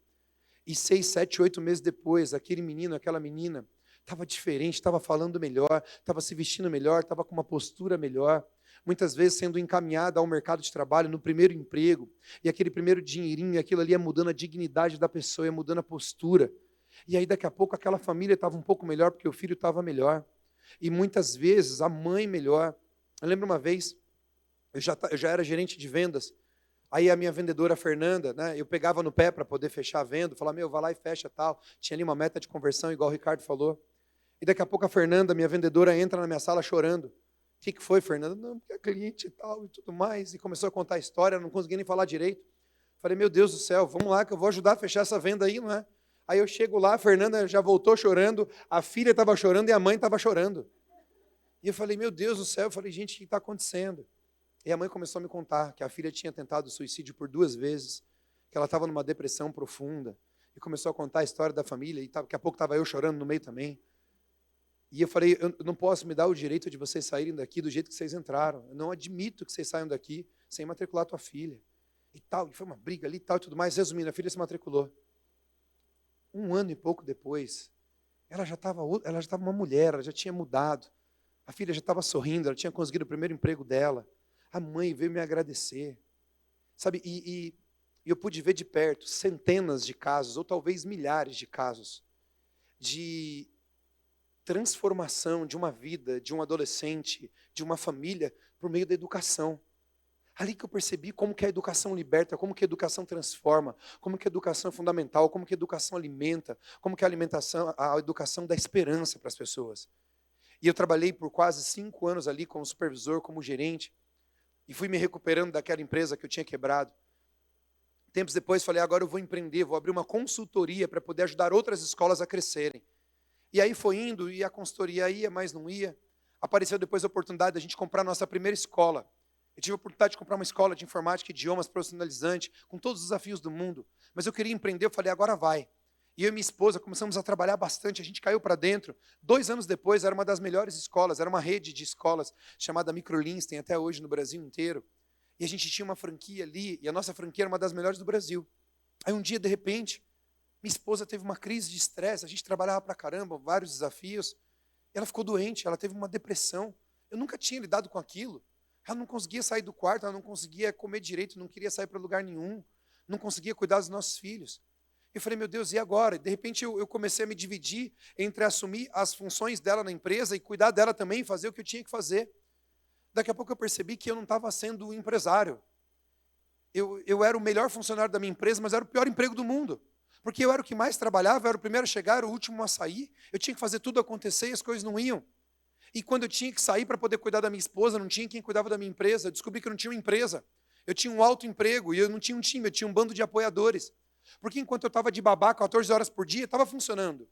[SPEAKER 3] E 6, 7, 8 meses depois, aquele menino, aquela menina, estava diferente, estava falando melhor, estava se vestindo melhor, estava com uma postura melhor, muitas vezes sendo encaminhada ao mercado de trabalho, no primeiro emprego, e aquele primeiro dinheirinho, aquilo ali ia mudando a dignidade da pessoa, ia mudando a postura. E aí daqui a pouco aquela família estava um pouco melhor, porque o filho estava melhor. E muitas vezes a mãe melhor. Eu lembro uma vez, eu já era gerente de vendas, aí a minha vendedora, a Fernanda, né, eu pegava no pé para poder fechar a venda, falava, meu, vai lá e fecha tal. Tinha ali uma meta de conversão, igual o Ricardo falou. E daqui a pouco a Fernanda, minha vendedora, entra na minha sala chorando. O que foi, Fernanda? Não, porque é cliente e tal, e tudo mais. E começou a contar a história, não conseguia nem falar direito. Falei, meu Deus do céu, vamos lá que eu vou ajudar a fechar essa venda aí, não é? Aí eu chego lá, a Fernanda já voltou chorando, a filha estava chorando e a mãe estava chorando. E eu falei, meu Deus do céu, eu falei, gente, o que está acontecendo? E a mãe começou a me contar que a filha tinha tentado suicídio por 2 vezes, que ela estava numa depressão profunda, e começou a contar a história da família, e daqui a pouco estava eu chorando no meio também. E eu falei, eu não posso me dar o direito de vocês saírem daqui do jeito que vocês entraram. Eu não admito que vocês saiam daqui sem matricular tua filha. E tal, e foi uma briga ali e tal e tudo mais. Resumindo, a filha se matriculou. 1 ano e pouco depois, ela já estava uma mulher, ela já tinha mudado. A filha já estava sorrindo, ela tinha conseguido o primeiro emprego dela. A mãe veio me agradecer. Sabe, e eu pude ver de perto centenas de casos, ou talvez milhares de casos, de transformação de uma vida, de um adolescente, de uma família, por meio da educação. Ali que eu percebi como que a educação liberta, como que a educação transforma, como que a educação é fundamental, como que a educação alimenta, como que a educação dá esperança para as pessoas. E eu trabalhei por quase 5 anos ali como supervisor, como gerente, e fui me recuperando daquela empresa que eu tinha quebrado. Tempos depois falei, agora eu vou empreender, vou abrir uma consultoria para poder ajudar outras escolas a crescerem. E aí foi indo, e a consultoria ia, mas não ia. Apareceu depois a oportunidade de a gente comprar a nossa primeira escola. Eu tive a oportunidade de comprar uma escola de informática e idiomas profissionalizante, com todos os desafios do mundo. Mas eu queria empreender, eu falei, agora vai. E eu e minha esposa começamos a trabalhar bastante, a gente caiu para dentro. 2 anos depois, era uma das melhores escolas, era uma rede de escolas chamada Microlins, tem até hoje no Brasil inteiro. E a gente tinha uma franquia ali, e a nossa franquia era uma das melhores do Brasil. Aí um dia, de repente, minha esposa teve uma crise de estresse, a gente trabalhava pra caramba, vários desafios. Ela ficou doente, ela teve uma depressão. Eu nunca tinha lidado com aquilo. Ela não conseguia sair do quarto, ela não conseguia comer direito, não queria sair para lugar nenhum, não conseguia cuidar dos nossos filhos. Eu falei, meu Deus, e agora? E de repente eu comecei a me dividir entre assumir as funções dela na empresa e cuidar dela também, fazer o que eu tinha que fazer. Daqui a pouco eu percebi que eu não estava sendo um empresário. Eu era o melhor funcionário da minha empresa, mas era o pior emprego do mundo. Porque eu era o que mais trabalhava, eu era o primeiro a chegar, era o último a sair. Eu tinha que fazer tudo acontecer e as coisas não iam. E quando eu tinha que sair para poder cuidar da minha esposa, não tinha quem cuidava da minha empresa. Eu descobri que eu não tinha uma empresa. Eu tinha um autoemprego e eu não tinha um time, eu tinha um bando de apoiadores. Porque enquanto eu estava de babá 14 horas por dia, estava funcionando.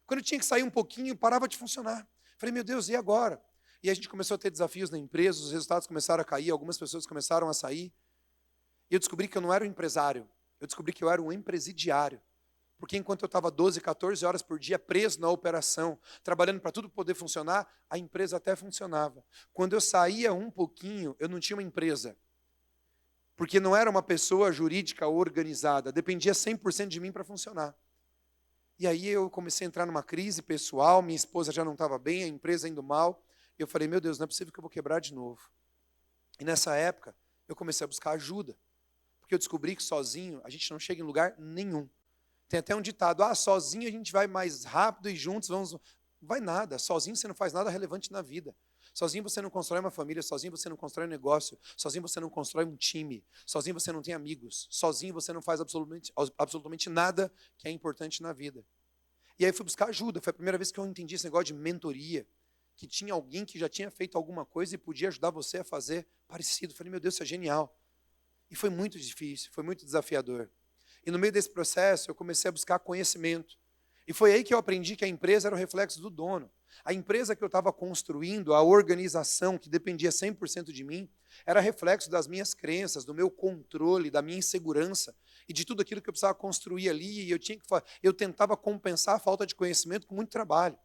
[SPEAKER 3] Quando eu tinha que sair um pouquinho, parava de funcionar. Falei, meu Deus, e agora? E a gente começou a ter desafios na empresa, os resultados começaram a cair, algumas pessoas começaram a sair. E eu descobri que eu não era um empresário, eu descobri que eu era um empresidiário. Porque enquanto eu estava 12, 14 horas por dia preso na operação, trabalhando para tudo poder funcionar, a empresa até funcionava. Quando eu saía um pouquinho, eu não tinha uma empresa. Porque não era uma pessoa jurídica organizada, dependia 100% de mim para funcionar. E aí eu comecei a entrar numa crise pessoal, minha esposa já não estava bem, a empresa indo mal. E eu falei, meu Deus, não é possível que eu vou quebrar de novo. E nessa época, eu comecei a buscar ajuda. Porque eu descobri que sozinho a gente não chega em lugar nenhum. Tem até um ditado, sozinho a gente vai mais rápido e juntos vamos... Não vai nada, sozinho você não faz nada relevante na vida. Sozinho você não constrói uma família, sozinho você não constrói um negócio, sozinho você não constrói um time, sozinho você não tem amigos, sozinho você não faz absolutamente nada que é importante na vida. E aí eu fui buscar ajuda, foi a primeira vez que eu entendi esse negócio de mentoria, que tinha alguém que já tinha feito alguma coisa e podia ajudar você a fazer parecido. Falei, meu Deus, isso é genial. E foi muito difícil, foi muito desafiador. E no meio desse processo, eu comecei a buscar conhecimento. E foi aí que eu aprendi que a empresa era o reflexo do dono. A empresa que eu estava construindo, a organização que dependia 100% de mim, era reflexo das minhas crenças, do meu controle, da minha insegurança e de tudo aquilo que eu precisava construir ali. E eu tentava compensar a falta de conhecimento com muito trabalho.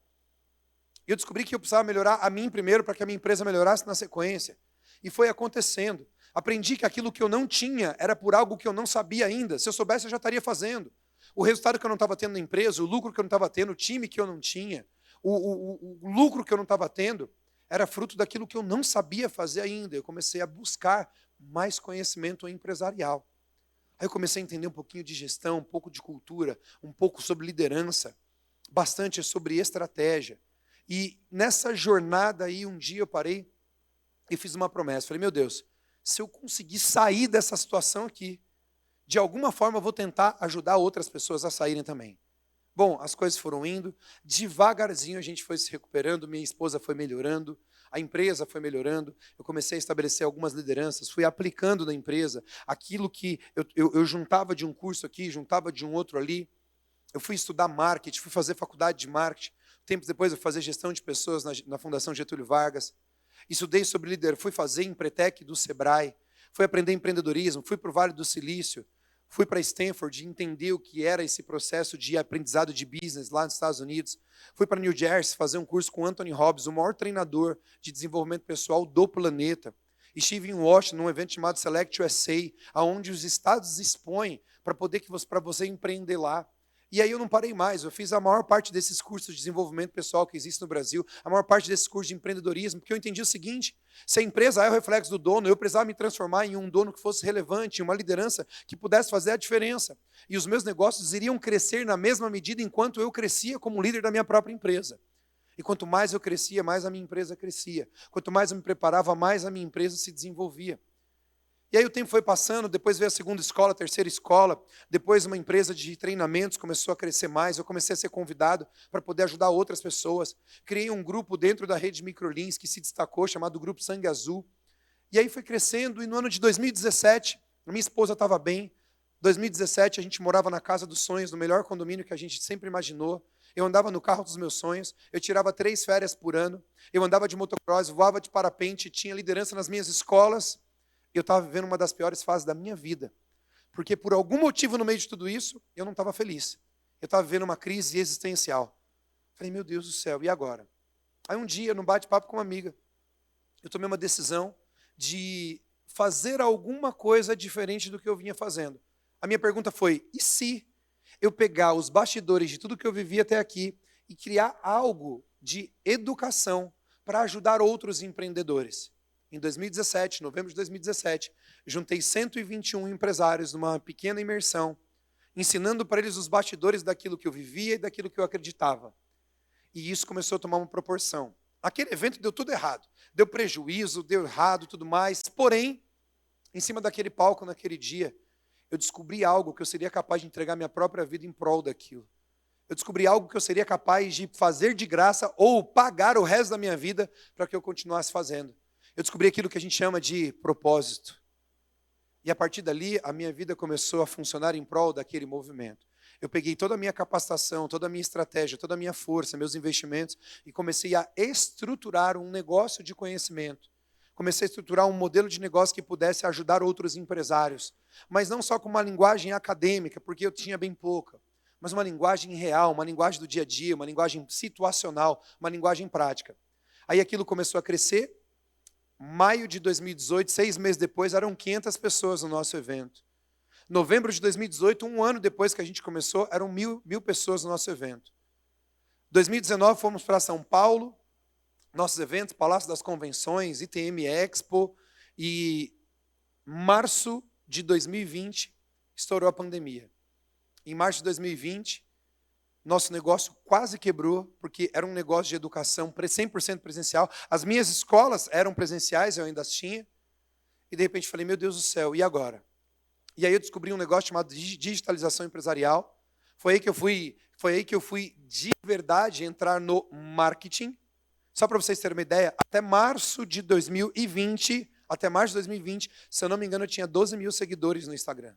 [SPEAKER 3] E eu descobri que eu precisava melhorar a mim primeiro para que a minha empresa melhorasse na sequência. E foi acontecendo. Aprendi que aquilo que eu não tinha era por algo que eu não sabia ainda. Se eu soubesse, eu já estaria fazendo. O resultado que eu não estava tendo na empresa, o lucro que eu não estava tendo, o time que eu não tinha, o lucro que eu não estava tendo, era fruto daquilo que eu não sabia fazer ainda. Eu comecei a buscar mais conhecimento empresarial. Aí eu comecei a entender um pouquinho de gestão, um pouco de cultura, um pouco sobre liderança, bastante sobre estratégia. E nessa jornada aí, um dia eu parei e fiz uma promessa. Falei, meu Deus, se eu conseguir sair dessa situação aqui, de alguma forma eu vou tentar ajudar outras pessoas a saírem também. Bom, as coisas foram indo, devagarzinho a gente foi se recuperando, minha esposa foi melhorando, a empresa foi melhorando, eu comecei a estabelecer algumas lideranças, fui aplicando na empresa aquilo que eu juntava de um curso aqui, juntava de um outro ali, eu fui estudar marketing, fui fazer faculdade de marketing, tempos depois eu fui fazer gestão de pessoas na Fundação Getúlio Vargas, estudei sobre liderança, fui fazer Empretec do Sebrae, fui aprender empreendedorismo, fui para o Vale do Silício, fui para Stanford entender o que era esse processo de aprendizado de business lá nos Estados Unidos. Fui para New Jersey fazer um curso com Anthony Robbins, o maior treinador de desenvolvimento pessoal do planeta. Estive em Washington, num evento chamado Select USA, onde os estados expõem para você empreender lá. E aí eu não parei mais, eu fiz a maior parte desses cursos de desenvolvimento pessoal que existem no Brasil, a maior parte desses cursos de empreendedorismo, porque eu entendi o seguinte, se a empresa é o reflexo do dono, eu precisava me transformar em um dono que fosse relevante, uma liderança que pudesse fazer a diferença. E os meus negócios iriam crescer na mesma medida enquanto eu crescia como líder da minha própria empresa. E quanto mais eu crescia, mais a minha empresa crescia. Quanto mais eu me preparava, mais a minha empresa se desenvolvia. E aí o tempo foi passando, depois veio a segunda escola, a terceira escola, depois uma empresa de treinamentos começou a crescer mais, eu comecei a ser convidado para poder ajudar outras pessoas. Criei um grupo dentro da rede Microlins que se destacou, chamado Grupo Sangue Azul. E aí foi crescendo, e no ano de 2017, a minha esposa estava bem. 2017 a gente morava na casa dos sonhos, no melhor condomínio que a gente sempre imaginou. Eu andava no carro dos meus sonhos, eu tirava 3 férias por ano, eu andava de motocross, voava de parapente, tinha liderança nas minhas escolas. Eu estava vivendo uma das piores fases da minha vida. Porque por algum motivo no meio de tudo isso, eu não estava feliz. Eu estava vivendo uma crise existencial. Falei, meu Deus do céu, e agora? Aí um dia, num bate-papo com uma amiga, eu tomei uma decisão de fazer alguma coisa diferente do que eu vinha fazendo. A minha pergunta foi, e se eu pegar os bastidores de tudo que eu vivi até aqui e criar algo de educação para ajudar outros empreendedores? Em 2017, novembro de 2017, juntei 121 empresários numa pequena imersão, ensinando para eles os bastidores daquilo que eu vivia e daquilo que eu acreditava. E isso começou a tomar uma proporção. Aquele evento deu tudo errado. Deu prejuízo, deu errado, tudo mais. Porém, em cima daquele palco, naquele dia, eu descobri algo que eu seria capaz de entregar minha própria vida em prol daquilo. Eu descobri algo que eu seria capaz de fazer de graça ou pagar o resto da minha vida para que eu continuasse fazendo. Eu descobri aquilo que a gente chama de propósito. E a partir dali, a minha vida começou a funcionar em prol daquele movimento. Eu peguei toda a minha capacitação, toda a minha estratégia, toda a minha força, meus investimentos, e comecei a estruturar um negócio de conhecimento. Comecei a estruturar um modelo de negócio que pudesse ajudar outros empresários. Mas não só com uma linguagem acadêmica, porque eu tinha bem pouca, mas uma linguagem real, uma linguagem do dia a dia, uma linguagem situacional, uma linguagem prática. Aí aquilo começou a crescer. Maio de 2018, 6 meses depois, eram 500 pessoas no nosso evento. Novembro de 2018, um ano depois que a gente começou, eram 1.000 pessoas no nosso evento. 2019, fomos para São Paulo, nossos eventos, Palácio das Convenções, ITM Expo, e março de 2020, estourou a pandemia. Em março de 2020, nosso negócio quase quebrou, porque era um negócio de educação 100% presencial. As minhas escolas eram presenciais, eu ainda as tinha. E de repente falei, meu Deus do céu, e agora? E aí eu descobri um negócio chamado digitalização empresarial. Foi aí que eu fui de verdade entrar no marketing. Só para vocês terem uma ideia, até março de 2020, se eu não me engano, eu tinha 12 mil seguidores no Instagram.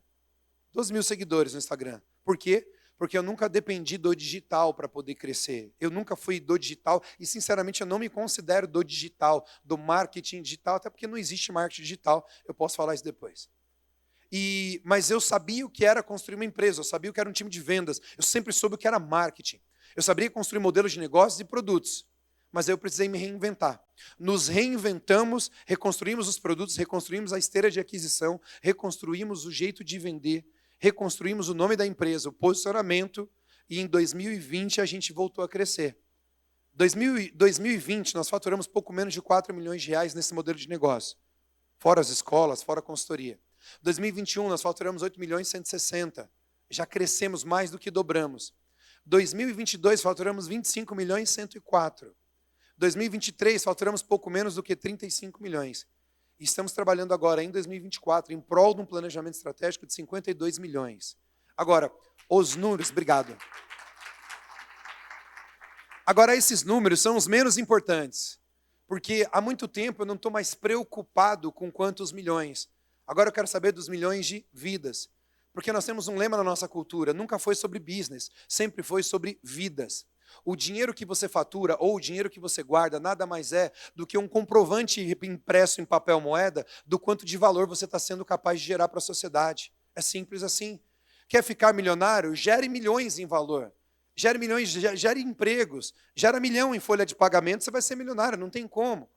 [SPEAKER 3] 12 mil seguidores no Instagram. Por quê? Porque eu nunca dependi do digital para poder crescer. Eu nunca fui do digital e, sinceramente, eu não me considero do digital, do marketing digital, até porque não existe marketing digital. Eu posso falar isso depois. Mas eu sabia o que era construir uma empresa, eu sabia o que era um time de vendas, eu sempre soube o que era marketing. Eu sabia construir modelos de negócios e produtos. mas eu precisei me reinventar. Nos reinventamos, reconstruímos os produtos, reconstruímos a esteira de aquisição, reconstruímos o jeito de vender, reconstruímos o nome da empresa, o posicionamento, e em 2020 a gente voltou a crescer. 2020 nós faturamos pouco menos de 4 milhões de reais nesse modelo de negócio, fora as escolas, fora a consultoria. 2021 nós faturamos 8 milhões e 160, já crescemos mais do que dobramos. 2022 faturamos 25 milhões e 104. 2023 faturamos pouco menos do que 35 milhões. E estamos trabalhando agora em 2024 em prol de um planejamento estratégico de 52 milhões. Agora, os números, obrigado. Agora, esses números são os menos importantes, porque há muito tempo eu não estou mais preocupado com quantos milhões. Agora eu quero saber dos milhões de vidas, porque nós temos um lema na nossa cultura, nunca foi sobre business, sempre foi sobre vidas. O dinheiro que você fatura ou o dinheiro que você guarda nada mais é do que um comprovante impresso em papel moeda do quanto de valor você está sendo capaz de gerar para a sociedade. É simples assim. Quer ficar milionário? Gere milhões em valor. Gere milhões, gere empregos, gera milhão em folha de pagamento, você vai ser milionário, não tem como.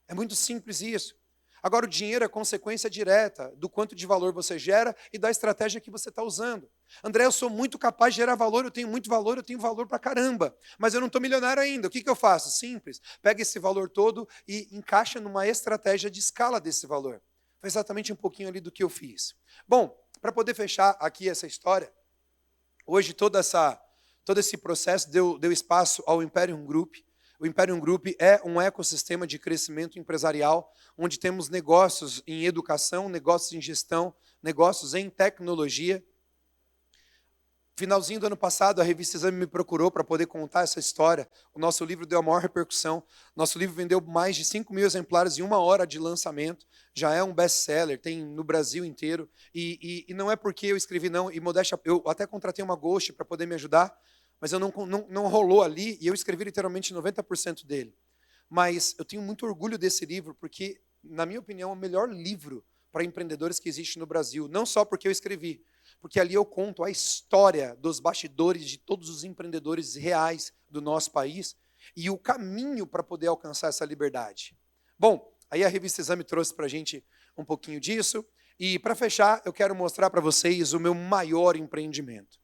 [SPEAKER 3] É muito simples isso. Agora, o dinheiro é consequência direta do quanto de valor você gera e da estratégia que você está usando. André, eu sou muito capaz de gerar valor, eu tenho muito valor, eu tenho valor pra caramba, mas eu não estou milionário ainda. O que eu faço? Simples. Pega esse valor todo e encaixa numa estratégia de escala desse valor. Foi exatamente um pouquinho ali do que eu fiz. Bom, para poder fechar aqui essa história, hoje todo esse processo deu espaço ao Imperium Group. O Imperium Group é um ecossistema de crescimento empresarial, onde temos negócios em educação, negócios em gestão, negócios em tecnologia. Finalzinho do ano passado, a revista Exame me procurou para poder contar essa história. O nosso livro deu a maior repercussão. Nosso livro vendeu mais de 5 mil exemplares em 1 hora de lançamento. Já é um best-seller, tem no Brasil inteiro. E não é porque eu escrevi, não. E modéstia, eu até contratei uma ghost para poder me ajudar, mas eu não rolou ali, e eu escrevi literalmente 90% dele. Mas eu tenho muito orgulho desse livro, porque, na minha opinião, é o melhor livro para empreendedores que existe no Brasil. Não só porque eu escrevi, porque ali eu conto a história dos bastidores de todos os empreendedores reais do nosso país e o caminho para poder alcançar essa liberdade. Bom, aí a revista Exame trouxe para a gente um pouquinho disso. E, para fechar, eu quero mostrar para vocês o meu maior empreendimento.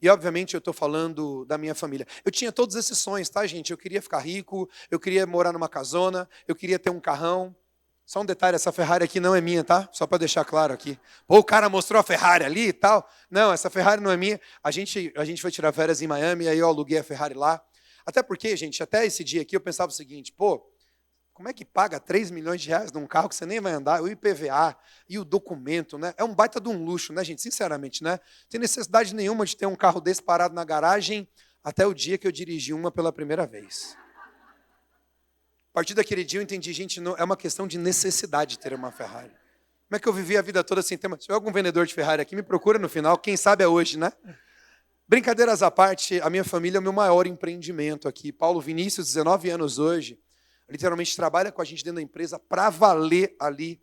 [SPEAKER 3] E, obviamente, eu estou falando da minha família. Eu tinha todos esses sonhos, tá, gente? Eu queria ficar rico, eu queria morar numa casona, eu queria ter um carrão. Só um detalhe, essa Ferrari aqui não é minha, tá? Só para deixar claro aqui. Pô, o cara mostrou a Ferrari ali e tal. Não, essa Ferrari não é minha. A gente foi tirar férias em Miami, e aí eu aluguei a Ferrari lá. Até porque, gente, até esse dia aqui eu pensava o seguinte, pô, como é que paga 3 milhões de reais num carro que você nem vai andar? O IPVA e o documento, né? É um baita de um luxo, né, gente? Sinceramente, né? Não tem necessidade nenhuma de ter um carro desse parado na garagem até o dia que eu dirigi uma pela primeira vez. A partir daquele dia eu entendi, gente, não, é uma questão de necessidade ter uma Ferrari. Como é que eu vivi a vida toda sem ter uma... Se tiver algum vendedor de Ferrari aqui, me procura no final, quem sabe é hoje, né? Brincadeiras à parte, a minha família é o meu maior empreendimento aqui. Paulo Vinícius, 19 anos hoje, literalmente trabalha com a gente dentro da empresa para valer ali,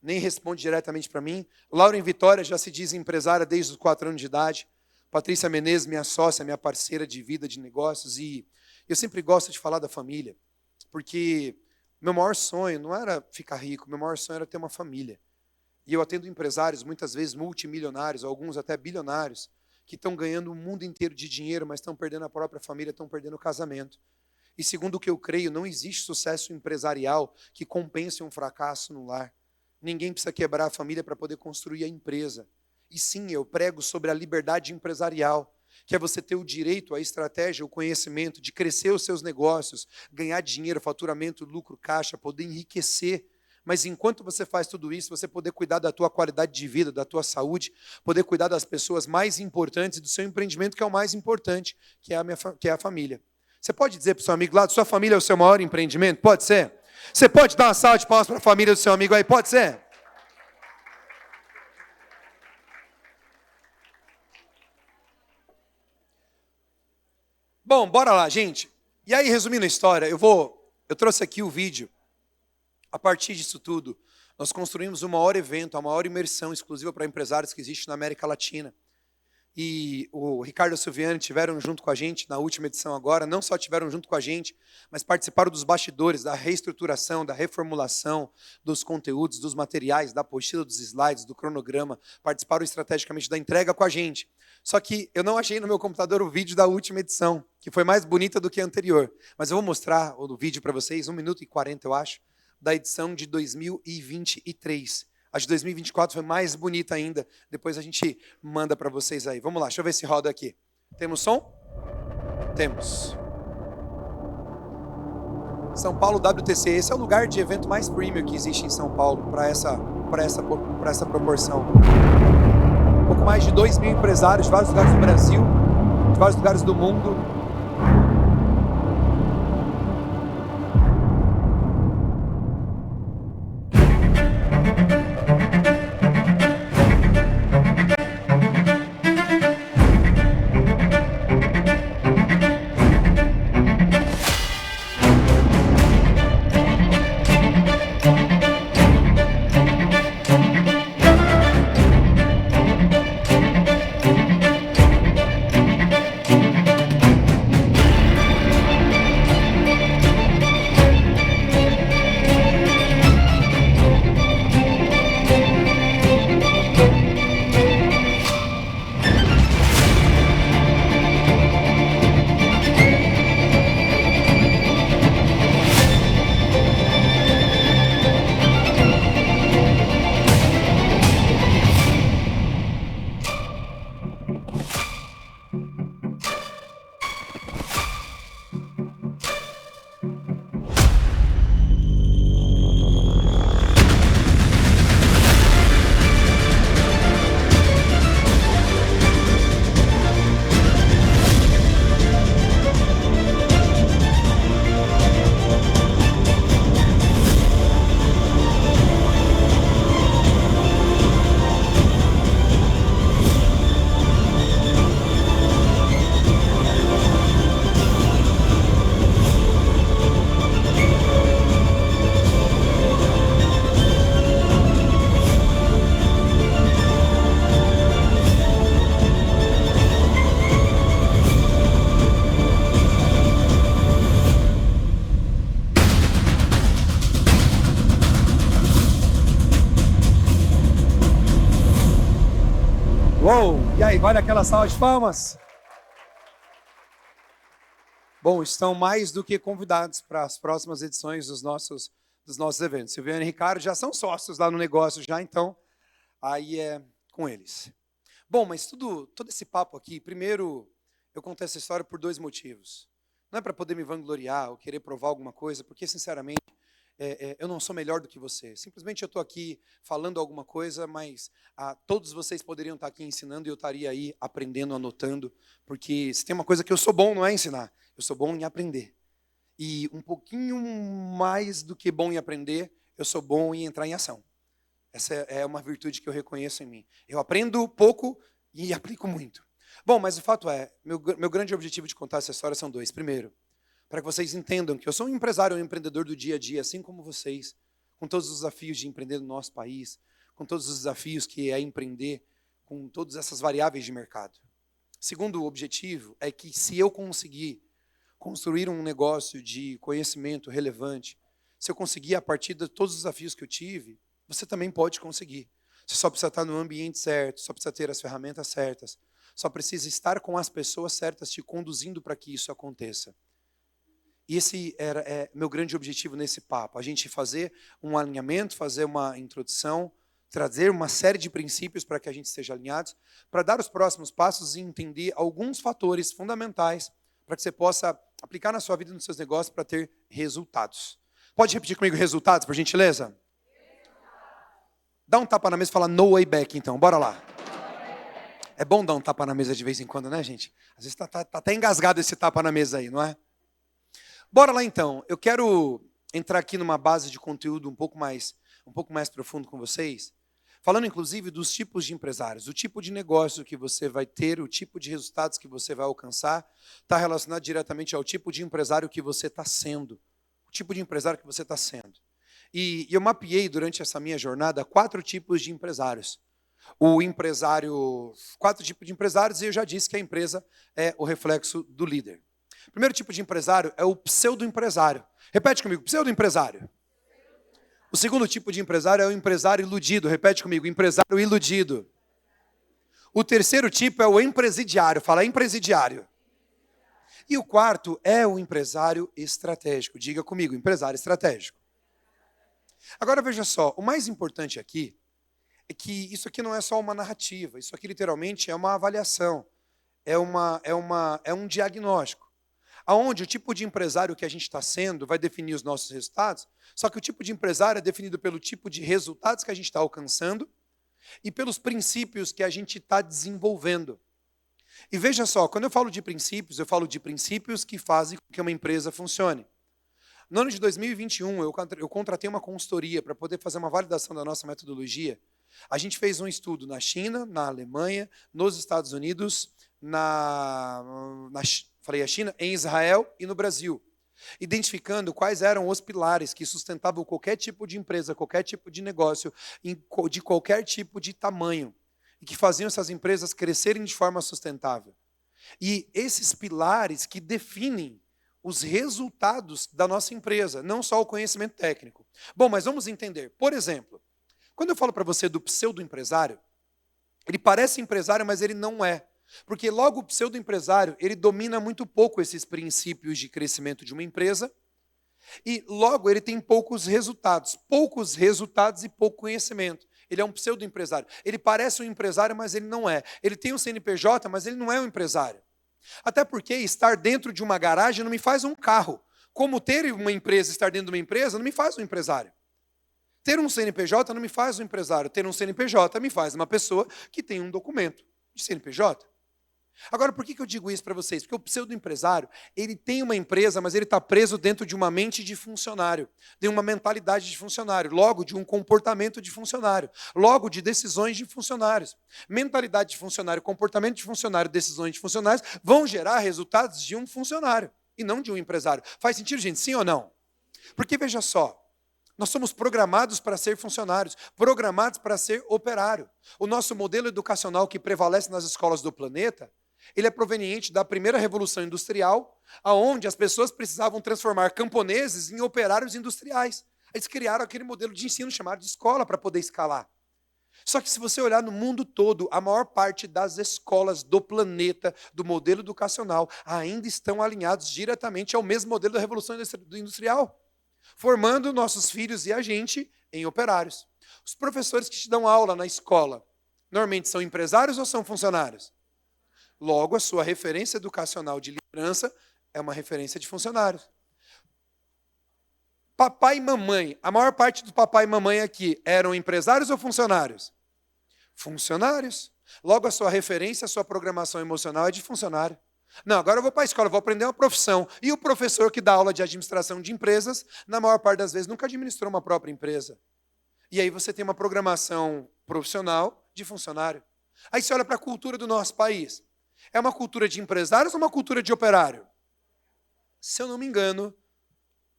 [SPEAKER 3] nem responde diretamente para mim. Laura em Vitória já se diz empresária desde os 4 anos de idade. Patrícia Menezes, minha sócia, minha parceira de vida, de negócios. E eu sempre gosto de falar da família, porque meu maior sonho não era ficar rico, meu maior sonho era ter uma família. E eu atendo empresários, muitas vezes multimilionários, alguns até bilionários, que estão ganhando o mundo inteiro de dinheiro, mas estão perdendo a própria família, estão perdendo o casamento. E segundo o que eu creio, não existe sucesso empresarial que compense um fracasso no lar. Ninguém precisa quebrar a família para poder construir a empresa. E sim, eu prego sobre a liberdade empresarial, que é você ter o direito, a estratégia, o conhecimento de crescer os seus negócios, ganhar dinheiro, faturamento, lucro, caixa, poder enriquecer. Mas enquanto você faz tudo isso, você poder cuidar da tua qualidade de vida, da tua saúde, poder cuidar das pessoas mais importantes, do seu empreendimento, que é o mais importante, que é a família. Você pode dizer para o seu amigo lá, sua família é o seu maior empreendimento? Pode ser? Você pode dar uma salva de palmas para a família do seu amigo aí? Pode ser? Bom, bora lá, gente. E aí, resumindo a história, eu trouxe aqui o vídeo. A partir disso tudo, nós construímos o maior evento, a maior imersão exclusiva para empresários que existe na América Latina. e o Ricardo e a Silviane estiveram junto com a gente na última edição agora, não só estiveram junto com a gente, mas participaram dos bastidores, da reestruturação, da reformulação dos conteúdos, dos materiais, da apostila, dos slides, do cronograma, participaram estrategicamente da entrega com a gente. Só que eu não achei no meu computador o vídeo da última edição, que foi mais bonita do que a anterior. Mas eu vou mostrar o vídeo para vocês, 1 minuto e 40, eu acho, da edição de 2023. A de 2024 foi mais bonita ainda. Depois a gente manda para vocês aí. Vamos lá, deixa eu ver se roda aqui. Temos som? Temos. São Paulo WTC. Esse é o lugar de evento mais premium que existe em São Paulo para essa proporção. Um pouco mais de 2.000 empresários de vários lugares do Brasil, de vários lugares do mundo. Uou! E aí, vale aquela salva de palmas? Bom, estão mais do que convidados para as próximas edições dos nossos eventos. Silviane e Ricardo já são sócios lá no negócio já, então aí é com eles. Bom, mas todo esse papo aqui, primeiro eu contei essa história por 2 motivos. Não é para poder me vangloriar ou querer provar alguma coisa, porque sinceramente eu não sou melhor do que você. Simplesmente eu estou aqui falando alguma coisa, mas todos vocês poderiam estar aqui ensinando e eu estaria aí aprendendo, anotando, porque se tem uma coisa que eu sou bom, não é ensinar, eu sou bom em aprender. E um pouquinho mais do que bom em aprender, eu sou bom em entrar em ação. Essa é uma virtude que eu reconheço em mim. Eu aprendo pouco e aplico muito. Bom, mas o fato é, meu grande objetivo de contar essa história são 2. Primeiro, para que vocês entendam que eu sou um empresário, um empreendedor do dia a dia, assim como vocês, com todos os desafios de empreender no nosso país, com todos os desafios que é empreender, com todas essas variáveis de mercado. Segundo objetivo é que se eu conseguir construir um negócio de conhecimento relevante, se eu conseguir a partir de todos os desafios que eu tive, você também pode conseguir. Você só precisa estar no ambiente certo, só precisa ter as ferramentas certas, só precisa estar com as pessoas certas te conduzindo para que isso aconteça. E esse é meu grande objetivo nesse papo, a gente fazer um alinhamento, fazer uma introdução, trazer uma série de princípios para que a gente esteja alinhados, para dar os próximos passos e entender alguns fatores fundamentais para que você possa aplicar na sua vida e nos seus negócios para ter resultados. Pode repetir comigo resultados, por gentileza? Dá um tapa na mesa e fala no way back, então. Bora lá. É bom dar um tapa na mesa de vez em quando, né, gente? Às vezes tá até engasgado esse tapa na mesa aí, não é? Bora lá, então. Eu quero entrar aqui numa base de conteúdo um pouco mais profundo com vocês, falando, inclusive, dos tipos de empresários. O tipo de negócio que você vai ter, o tipo de resultados que você vai alcançar, está relacionado diretamente ao tipo de empresário que você está sendo. O tipo de empresário que você está sendo. E eu mapeei, durante essa minha jornada, 4 tipos de empresários. O empresário, 4 tipos de empresários, e eu já disse que a empresa é o reflexo do líder. O primeiro tipo de empresário é o pseudo-empresário. Repete comigo, pseudo-empresário. O segundo tipo de empresário é o empresário iludido. Repete comigo, empresário iludido. O terceiro tipo é o empresidiário. Fala, empresidiário. E o quarto é o empresário estratégico. Diga comigo, empresário estratégico. Agora veja só, o mais importante aqui é que isso aqui não é só uma narrativa. Isso aqui literalmente é uma avaliação. É um diagnóstico. Aonde o tipo de empresário que a gente está sendo vai definir os nossos resultados, só que o tipo de empresário é definido pelo tipo de resultados que a gente está alcançando e pelos princípios que a gente está desenvolvendo. E veja só, quando eu falo de princípios, eu falo de princípios que fazem com que uma empresa funcione. No ano de 2021, eu contratei uma consultoria para poder fazer uma validação da nossa metodologia. A gente fez um estudo na China, na Alemanha, nos Estados Unidos, falei a China, em Israel e no Brasil, identificando quais eram os pilares que sustentavam qualquer tipo de empresa, qualquer tipo de negócio, de qualquer tipo de tamanho, e que faziam essas empresas crescerem de forma sustentável. E esses pilares que definem os resultados da nossa empresa, não só o conhecimento técnico. Bom, mas vamos entender. Por exemplo, quando eu falo para você do pseudo-empresário, ele parece empresário, mas ele não é. Porque logo o pseudo-empresário, ele domina muito pouco esses princípios de crescimento de uma empresa e logo ele tem poucos resultados e pouco conhecimento. Ele é um pseudo-empresário. Ele parece um empresário, mas ele não é. Ele tem um CNPJ, mas ele não é um empresário. Até porque estar dentro de uma garagem não me faz um carro. Como ter uma empresa, estar dentro de uma empresa, não me faz um empresário. Ter um CNPJ não me faz um empresário. Ter um CNPJ me faz uma pessoa que tem um documento de CNPJ. Agora, por que eu digo isso para vocês? Porque o pseudo-empresário, ele tem uma empresa, mas ele está preso dentro de uma mente de funcionário, de uma mentalidade de funcionário, logo de um comportamento de funcionário, logo de decisões de funcionários. Mentalidade de funcionário, comportamento de funcionário, decisões de funcionários vão gerar resultados de um funcionário e não de um empresário. Faz sentido, gente? Sim ou não? Porque, veja só, nós somos programados para ser funcionários, programados para ser operário. O nosso modelo educacional que prevalece nas escolas do planeta, ele é proveniente da primeira revolução industrial, onde as pessoas precisavam transformar camponeses em operários industriais. Eles criaram aquele modelo de ensino chamado de escola para poder escalar. Só que se você olhar no mundo todo, a maior parte das escolas do planeta, do modelo educacional, ainda estão alinhados diretamente ao mesmo modelo da revolução industrial, formando nossos filhos e a gente em operários. Os professores que te dão aula na escola, normalmente são empresários ou são funcionários? Logo, a sua referência educacional de liderança é uma referência de funcionários. Papai e mamãe, a maior parte do papai e mamãe aqui eram empresários ou funcionários? Funcionários. Logo, a sua referência, a sua programação emocional é de funcionário. Não, agora eu vou para a escola, vou aprender uma profissão. E o professor que dá aula de administração de empresas, na maior parte das vezes, nunca administrou uma própria empresa. E aí você tem uma programação profissional de funcionário. Aí você olha para a cultura do nosso país. É uma cultura de empresários ou uma cultura de operário? Se eu não me engano,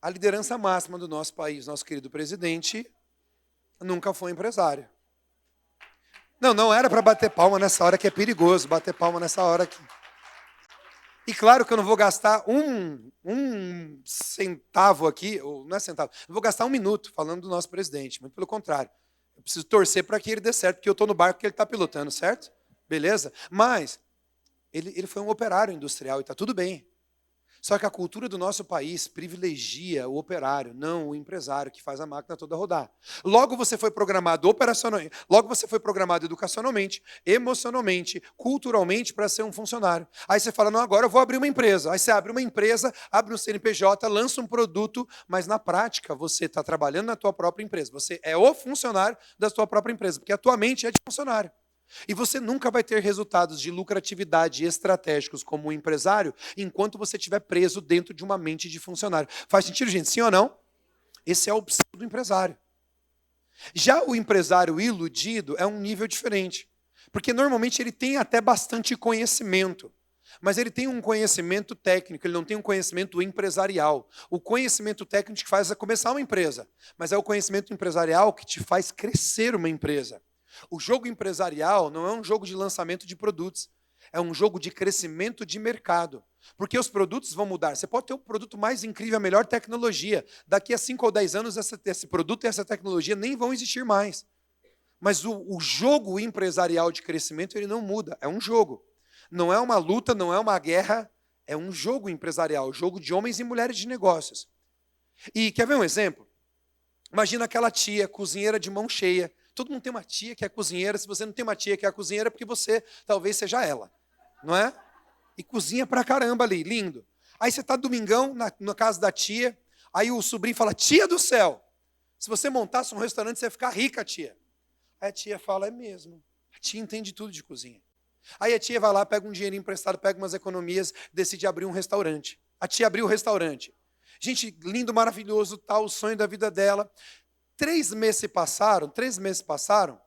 [SPEAKER 3] a liderança máxima do nosso país, nosso querido presidente, nunca foi empresário. Não era para bater palma nessa hora, que é perigoso bater palma nessa hora aqui. E claro que eu não vou gastar um centavo aqui, ou não é centavo, eu vou gastar 1 minuto falando do nosso presidente, muito pelo contrário. Eu preciso torcer para que ele dê certo, porque eu estou no barco que ele está pilotando, certo? Beleza? Mas ele foi um operário industrial e está tudo bem. Só que a cultura do nosso país privilegia o operário, não o empresário que faz a máquina toda rodar. Logo você foi programado operacionalmente, logo você foi programado educacionalmente, emocionalmente, culturalmente para ser um funcionário. Aí você fala, não, agora eu vou abrir uma empresa. Aí você abre uma empresa, abre um CNPJ, lança um produto, mas na prática você está trabalhando na tua própria empresa. Você é o funcionário da tua própria empresa, porque a tua mente é de funcionário. E você nunca vai ter resultados de lucratividade estratégicos como um empresário enquanto você estiver preso dentro de uma mente de funcionário. Faz sentido, gente? Sim ou não? Esse é o pseudo-empresário. Já o empresário iludido é um nível diferente. Porque normalmente ele tem até bastante conhecimento. Mas ele tem um conhecimento técnico, ele não tem um conhecimento empresarial. O conhecimento técnico te faz começar uma empresa. Mas é o conhecimento empresarial que te faz crescer uma empresa. O jogo empresarial não é um jogo de lançamento de produtos. É um jogo de crescimento de mercado. Porque os produtos vão mudar. Você pode ter o produto mais incrível, a melhor tecnologia. Daqui a 5 ou 10 anos, esse produto e essa tecnologia nem vão existir mais. Mas o jogo empresarial de crescimento, ele não muda. É um jogo. Não é uma luta, não é uma guerra. É um jogo empresarial. Jogo de homens e mulheres de negócios. E quer ver um exemplo? Imagina aquela tia, cozinheira de mão cheia. Todo mundo tem uma tia que é cozinheira. Se você não tem uma tia que é cozinheira, é porque você talvez seja ela. Não é? E cozinha pra caramba ali, lindo. Aí você está domingão na casa da tia, aí o sobrinho fala, tia do céu, se você montasse um restaurante, você ia ficar rica, tia. Aí a tia fala, é mesmo. A tia entende tudo de cozinha. Aí a tia vai lá, pega um dinheirinho emprestado, pega umas economias, decide abrir um restaurante. A tia abriu o restaurante. Gente, lindo, maravilhoso, tal, o sonho da vida dela. 3 meses passaram,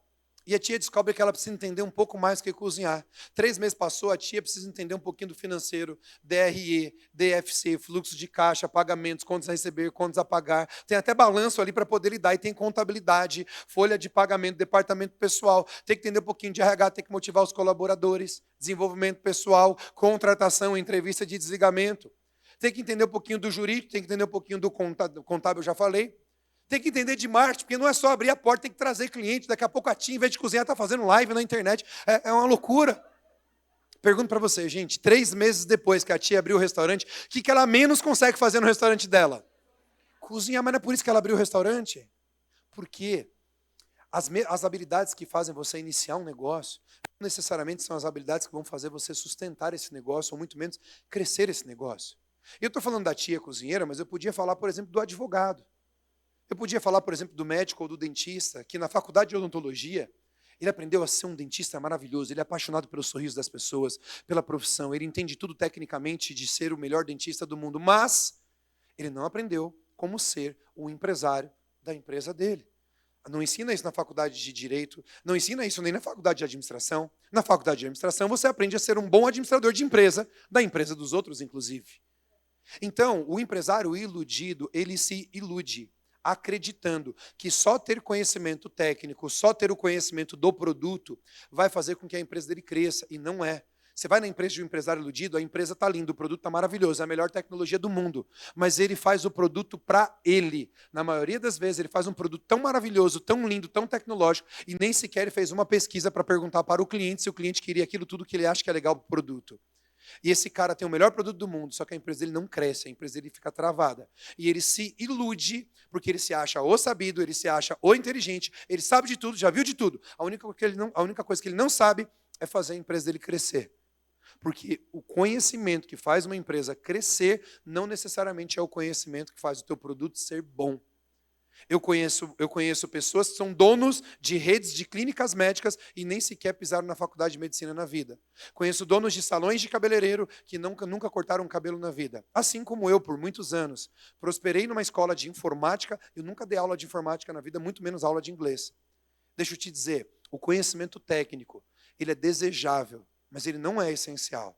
[SPEAKER 3] e a tia descobre que ela precisa entender um pouco mais do que cozinhar. 3 meses passou, a tia precisa entender um pouquinho do financeiro, DRE, DFC, fluxo de caixa, pagamentos, contas a receber, contas a pagar. Tem até balanço ali para poder lidar, e tem contabilidade, folha de pagamento, departamento pessoal. Tem que entender um pouquinho de RH, tem que motivar os colaboradores, desenvolvimento pessoal, contratação, entrevista de desligamento. Tem que entender um pouquinho do jurídico, tem que entender um pouquinho do contábil, eu já falei. Tem que entender de marketing, porque não é só abrir a porta, tem que trazer cliente. Daqui a pouco a tia, em vez de cozinhar, está fazendo live na internet. É uma loucura. Pergunto para você, gente, 3 meses depois que a tia abriu o restaurante, o que ela menos consegue fazer no restaurante dela? Cozinhar, mas não é por isso que ela abriu o restaurante? Porque as habilidades que fazem você iniciar um negócio, não necessariamente são as habilidades que vão fazer você sustentar esse negócio, ou muito menos crescer esse negócio. Eu estou falando da tia cozinheira, mas eu podia falar, por exemplo, do advogado. Eu podia falar, por exemplo, do médico ou do dentista, que na faculdade de odontologia, ele aprendeu a ser um dentista maravilhoso, ele é apaixonado pelo sorriso das pessoas, pela profissão, ele entende tudo tecnicamente de ser o melhor dentista do mundo, mas ele não aprendeu como ser o empresário da empresa dele. Não ensina isso na faculdade de Direito, não ensina isso nem na faculdade de Administração. Na faculdade de Administração você aprende a ser um bom administrador de empresa, da empresa dos outros, inclusive. Então, o empresário iludido, ele se ilude, acreditando que só ter conhecimento técnico, só ter o conhecimento do produto, vai fazer com que a empresa dele cresça, e não é. Você vai na empresa de um empresário iludido, a empresa está linda, o produto está maravilhoso, é a melhor tecnologia do mundo, mas ele faz o produto para ele. Na maioria das vezes, ele faz um produto tão maravilhoso, tão lindo, tão tecnológico, e nem sequer ele fez uma pesquisa para perguntar para o cliente se o cliente queria aquilo tudo que ele acha que é legal para o produto. E esse cara tem o melhor produto do mundo, só que a empresa dele não cresce, a empresa dele fica travada. E ele se ilude, porque ele se acha o sabido, ele se acha o inteligente, ele sabe de tudo, já viu de tudo. A única coisa que ele não sabe é fazer a empresa dele crescer. Porque o conhecimento que faz uma empresa crescer não necessariamente é o conhecimento que faz o teu produto ser bom. Eu conheço pessoas que são donos de redes de clínicas médicas e nem sequer pisaram na faculdade de medicina na vida. Conheço donos de salões de cabeleireiro que nunca cortaram cabelo na vida. Assim como eu, por muitos anos. Prosperei numa escola de informática, eu nunca dei aula de informática na vida, muito menos aula de inglês. Deixa eu te dizer, o conhecimento técnico, ele é desejável, mas ele não é essencial.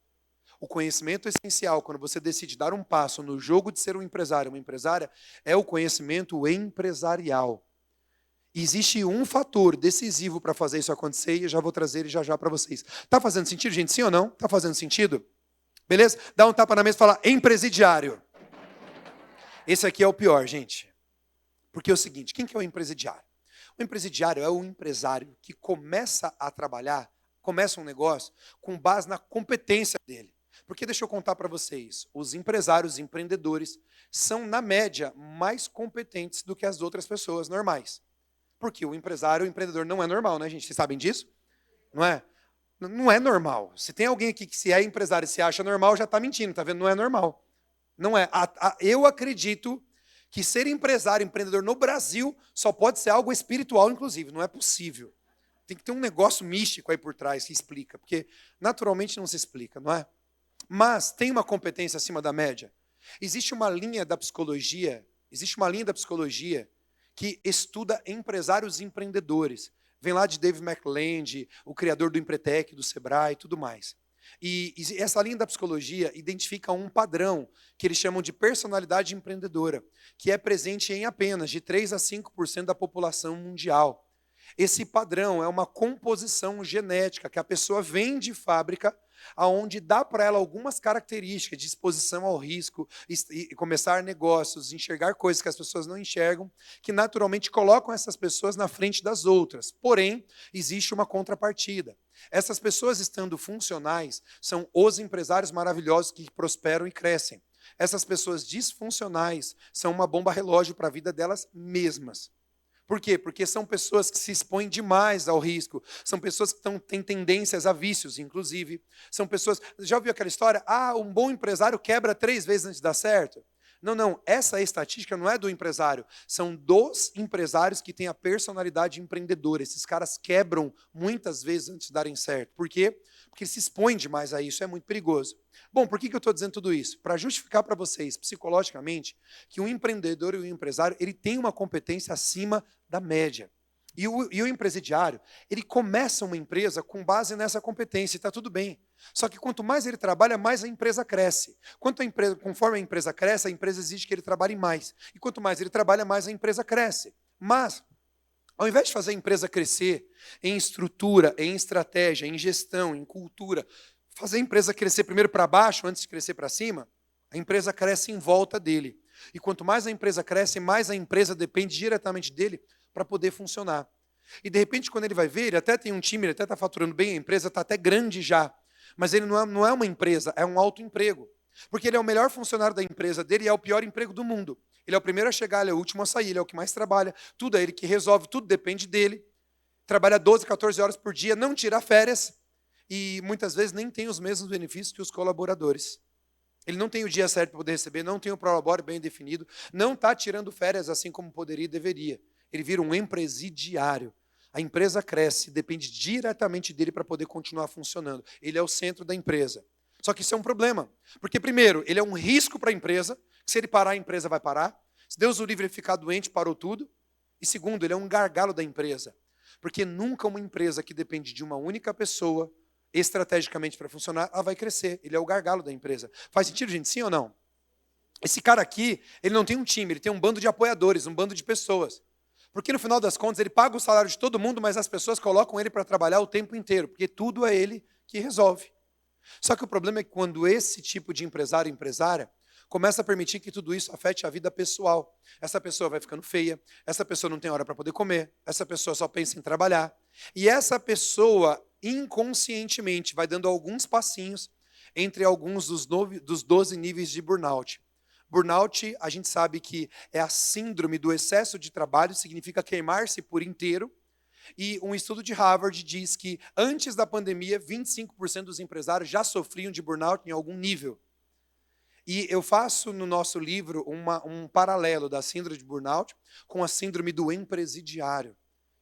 [SPEAKER 3] O conhecimento essencial, quando você decide dar um passo no jogo de ser um empresário, uma empresária, é o conhecimento empresarial. E existe um fator decisivo para fazer isso acontecer, e eu já vou trazer ele já para vocês. Está fazendo sentido, gente? Sim ou não? Está fazendo sentido? Beleza? Dá um tapa na mesa e fala, empresidiário. Esse aqui é o pior, gente. Porque é o seguinte, quem que é o empresidiário? O empresidiário é o empresário que começa a trabalhar, começa um negócio com base na competência dele. Porque deixa eu contar para vocês, os empresários, os empreendedores, são, na média, mais competentes do que as outras pessoas normais. Porque o empreendedor não é normal, né, gente? Vocês sabem disso? Não é? Não é normal. Se tem alguém aqui que se é empresário e se acha normal, já está mentindo, tá vendo? Não é normal. Não é. Eu acredito que ser empresário, empreendedor no Brasil, só pode ser algo espiritual, inclusive. Não é possível. Tem que ter um negócio místico aí por trás que explica, porque naturalmente não se explica, não é? Mas tem uma competência acima da média. Existe uma linha da psicologia que estuda empresários e empreendedores. Vem lá de Dave McClelland, o criador do Empretec, do Sebrae e tudo mais. E essa linha da psicologia identifica um padrão que eles chamam de personalidade empreendedora, que é presente em apenas de 3 a 5% da população mundial. Esse padrão é uma composição genética que a pessoa vem de fábrica, aonde dá para ela algumas características de exposição ao risco, e começar negócios, enxergar coisas que as pessoas não enxergam, que naturalmente colocam essas pessoas na frente das outras. Porém, existe uma contrapartida. Essas pessoas, estando funcionais, são os empresários maravilhosos que prosperam e crescem. Essas pessoas disfuncionais são uma bomba relógio para a vida delas mesmas. Por quê? Porque são pessoas que se expõem demais ao risco. São pessoas que têm tendências a vícios, inclusive. São pessoas... Já ouviu aquela história? Um bom empresário quebra 3 vezes antes de dar certo. Não. Essa estatística não é do empresário. São dos empresários que têm a personalidade empreendedora. Esses caras quebram muitas vezes antes de darem certo. Por quê? Porque eles se expõem demais a isso. É muito perigoso. Bom, por que eu estou dizendo tudo isso? Para justificar para vocês, psicologicamente, que um empreendedor e um empresário, ele tem uma competência acima da média. E o empresariário, ele começa uma empresa com base nessa competência, e está tudo bem. Só que quanto mais ele trabalha, mais a empresa cresce. Conforme a empresa cresce, a empresa exige que ele trabalhe mais. E quanto mais ele trabalha, mais a empresa cresce. Mas, ao invés de fazer a empresa crescer em estrutura, em estratégia, em gestão, em cultura, fazer a empresa crescer primeiro para baixo, antes de crescer para cima, a empresa cresce em volta dele. E quanto mais a empresa cresce, mais a empresa depende diretamente dele para poder funcionar. E de repente, quando ele vai ver, ele até tem um time, ele até está faturando bem, a empresa está até grande já. Mas ele não é uma empresa, é um autoemprego. Porque ele é o melhor funcionário da empresa dele e é o pior emprego do mundo. Ele é o primeiro a chegar, ele é o último a sair, ele é o que mais trabalha. Tudo é ele que resolve, tudo depende dele. Trabalha 12, 14 horas por dia, não tira férias. E muitas vezes nem tem os mesmos benefícios que os colaboradores. Ele não tem o dia certo para poder receber, não tem o prolabore bem definido, não está tirando férias assim como poderia e deveria. Ele vira um empresidiário. A empresa cresce, depende diretamente dele para poder continuar funcionando. Ele é o centro da empresa. Só que isso é um problema. Porque, primeiro, ele é um risco para a empresa. Se ele parar, a empresa vai parar. Se Deus o livre ele ficar doente, parou tudo. E segundo, ele é um gargalo da empresa. Porque nunca uma empresa que depende de uma única pessoa, estrategicamente para funcionar, ela vai crescer. Ele é o gargalo da empresa. Faz sentido, gente? Sim ou não? Esse cara aqui, ele não tem um time, ele tem um bando de apoiadores, um bando de pessoas. Porque no final das contas ele paga o salário de todo mundo, mas as pessoas colocam ele para trabalhar o tempo inteiro, porque tudo é ele que resolve. Só que o problema é que quando esse tipo de empresário e empresária começa a permitir que tudo isso afete a vida pessoal. Essa pessoa vai ficando feia, essa pessoa não tem hora para poder comer, essa pessoa só pensa em trabalhar. E essa pessoa, inconscientemente, vai dando alguns passinhos entre alguns dos 12 níveis de burnout. Burnout, a gente sabe que é a síndrome do excesso de trabalho, significa queimar-se por inteiro. E um estudo de Harvard diz que antes da pandemia, 25% dos empresários já sofriam de burnout em algum nível. E eu faço no nosso livro um paralelo da síndrome de burnout com a síndrome do empresidiário.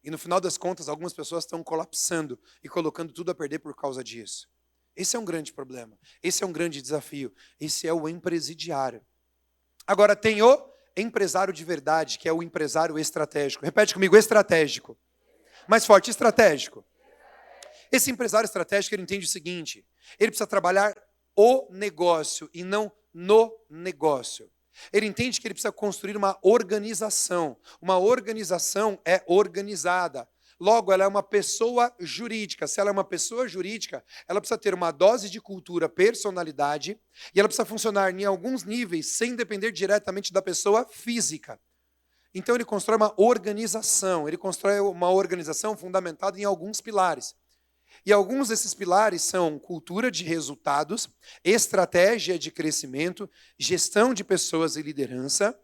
[SPEAKER 3] E no final das contas, algumas pessoas estão colapsando e colocando tudo a perder por causa disso. Esse é um grande problema. Esse é um grande desafio. Esse é o empresidiário. Agora tem o empresário de verdade, que é o empresário estratégico. Repete comigo, estratégico. Mais forte, estratégico. Esse empresário estratégico, ele entende o seguinte: ele precisa trabalhar o negócio e não no negócio. Ele entende que ele precisa construir uma organização. Uma organização é organizada. Logo, ela é uma pessoa jurídica. Se ela é uma pessoa jurídica, ela precisa ter uma dose de cultura, personalidade, e ela precisa funcionar em alguns níveis sem depender diretamente da pessoa física. Então, ele constrói uma organização. Ele constrói uma organização fundamentada em alguns pilares. E alguns desses pilares são cultura de resultados, estratégia de crescimento, gestão de pessoas e liderança,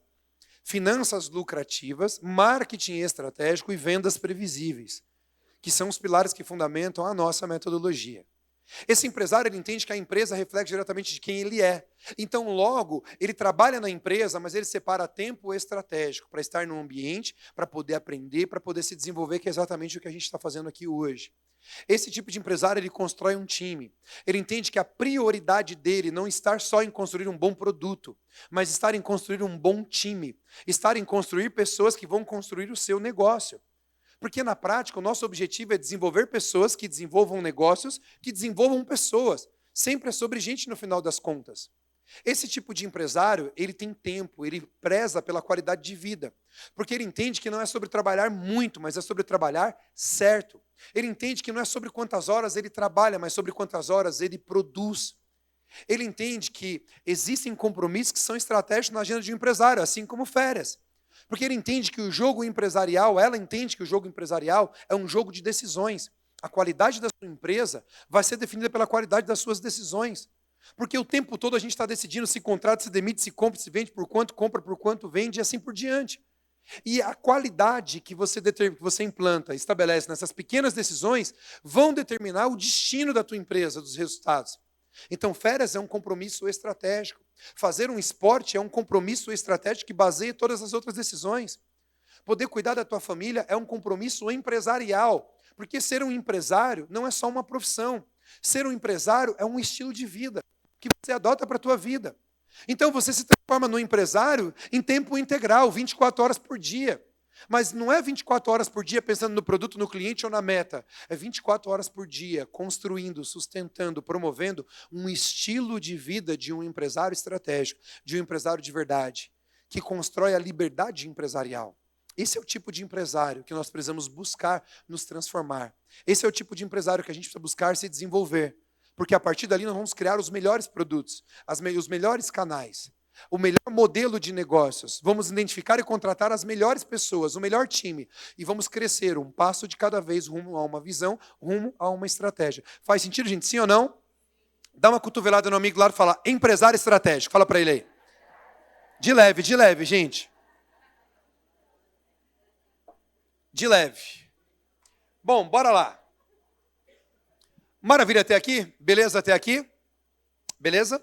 [SPEAKER 3] finanças lucrativas, marketing estratégico e vendas previsíveis, que são os pilares que fundamentam a nossa metodologia. Esse empresário, ele entende que a empresa reflete diretamente de quem ele é. Então, logo, ele trabalha na empresa, mas ele separa tempo estratégico para estar no ambiente, para poder aprender, para poder se desenvolver, que é exatamente o que a gente está fazendo aqui hoje. Esse tipo de empresário, ele constrói um time. Ele entende que a prioridade dele não está só em construir um bom produto, mas estar em construir um bom time. Estar em construir pessoas que vão construir o seu negócio. Porque na prática o nosso objetivo é desenvolver pessoas que desenvolvam negócios, que desenvolvam pessoas. Sempre é sobre gente no final das contas. Esse tipo de empresário, ele tem tempo, ele preza pela qualidade de vida. Porque ele entende que não é sobre trabalhar muito, mas é sobre trabalhar certo. Ele entende que não é sobre quantas horas ele trabalha, mas sobre quantas horas ele produz. Ele entende que existem compromissos que são estratégicos na agenda de um empresário, assim como férias. Porque ele entende que o jogo empresarial, ela entende que o jogo empresarial é um jogo de decisões. A qualidade da sua empresa vai ser definida pela qualidade das suas decisões. Porque o tempo todo a gente está decidindo se contrata, se demite, se compra, se vende, por quanto compra, por quanto vende e assim por diante. E a qualidade que você implanta, estabelece nessas pequenas decisões, vão determinar o destino da tua empresa, dos resultados. Então, férias é um compromisso estratégico. Fazer um esporte é um compromisso estratégico que baseia todas as outras decisões. Poder cuidar da tua família é um compromisso empresarial. Porque ser um empresário não é só uma profissão. Ser um empresário é um estilo de vida que você adota para a tua vida. Então você se transforma num empresário em tempo integral, 24 horas por dia. Mas não é 24 horas por dia pensando no produto, no cliente ou na meta. É 24 horas por dia construindo, sustentando, promovendo um estilo de vida de um empresário estratégico, de um empresário de verdade, que constrói a liberdade empresarial. Esse é o tipo de empresário que nós precisamos buscar nos transformar. Esse é o tipo de empresário que a gente precisa buscar se desenvolver. Porque a partir dali nós vamos criar os melhores produtos, os melhores canais, o melhor modelo de negócios. Vamos identificar e contratar as melhores pessoas, o melhor time. E vamos crescer um passo de cada vez rumo a uma visão, rumo a uma estratégia. Faz sentido, gente? Sim ou não? Dá uma cotovelada no amigo do lado e fala, empresário estratégico. Fala para ele aí. De leve, gente. De leve. Bom, bora lá. Maravilha até aqui? Beleza até aqui? Beleza?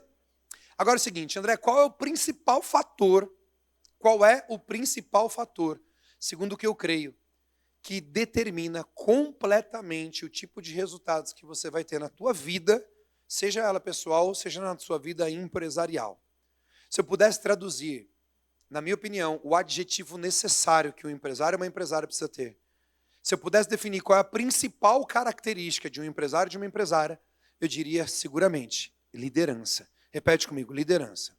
[SPEAKER 3] Agora é o seguinte, André, qual é o principal fator, segundo o que eu creio, que determina completamente o tipo de resultados que você vai ter na tua vida, seja ela pessoal, seja na sua vida empresarial? Se eu pudesse traduzir, na minha opinião, o adjetivo necessário que um empresário ou uma empresária precisa ter, se eu pudesse definir qual é a principal característica de um empresário e de uma empresária, eu diria seguramente liderança. Repete comigo, liderança.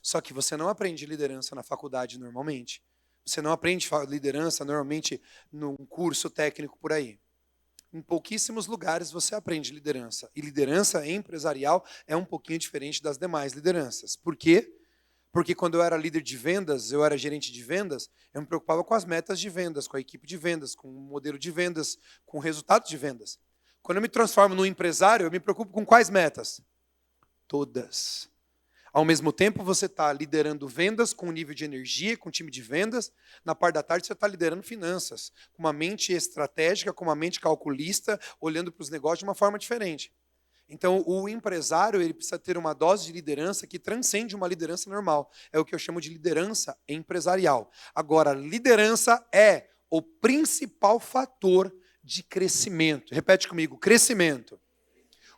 [SPEAKER 3] Só que você não aprende liderança na faculdade normalmente. Você não aprende liderança normalmente num curso técnico por aí. Em pouquíssimos lugares você aprende liderança. E liderança empresarial é um pouquinho diferente das demais lideranças. Por quê? Porque quando eu era líder de vendas, eu era gerente de vendas, eu me preocupava com as metas de vendas, com a equipe de vendas, com o modelo de vendas, com o resultado de vendas. Quando eu me transformo num empresário, eu me preocupo com quais metas? Todas. Ao mesmo tempo, você está liderando vendas com nível de energia, com time de vendas. Na parte da tarde, você está liderando finanças, com uma mente estratégica, com uma mente calculista, olhando para os negócios de uma forma diferente. Então, o empresário ele precisa ter uma dose de liderança que transcende uma liderança normal. É o que eu chamo de liderança empresarial. Agora, liderança é o principal fator de crescimento. Repete comigo, crescimento.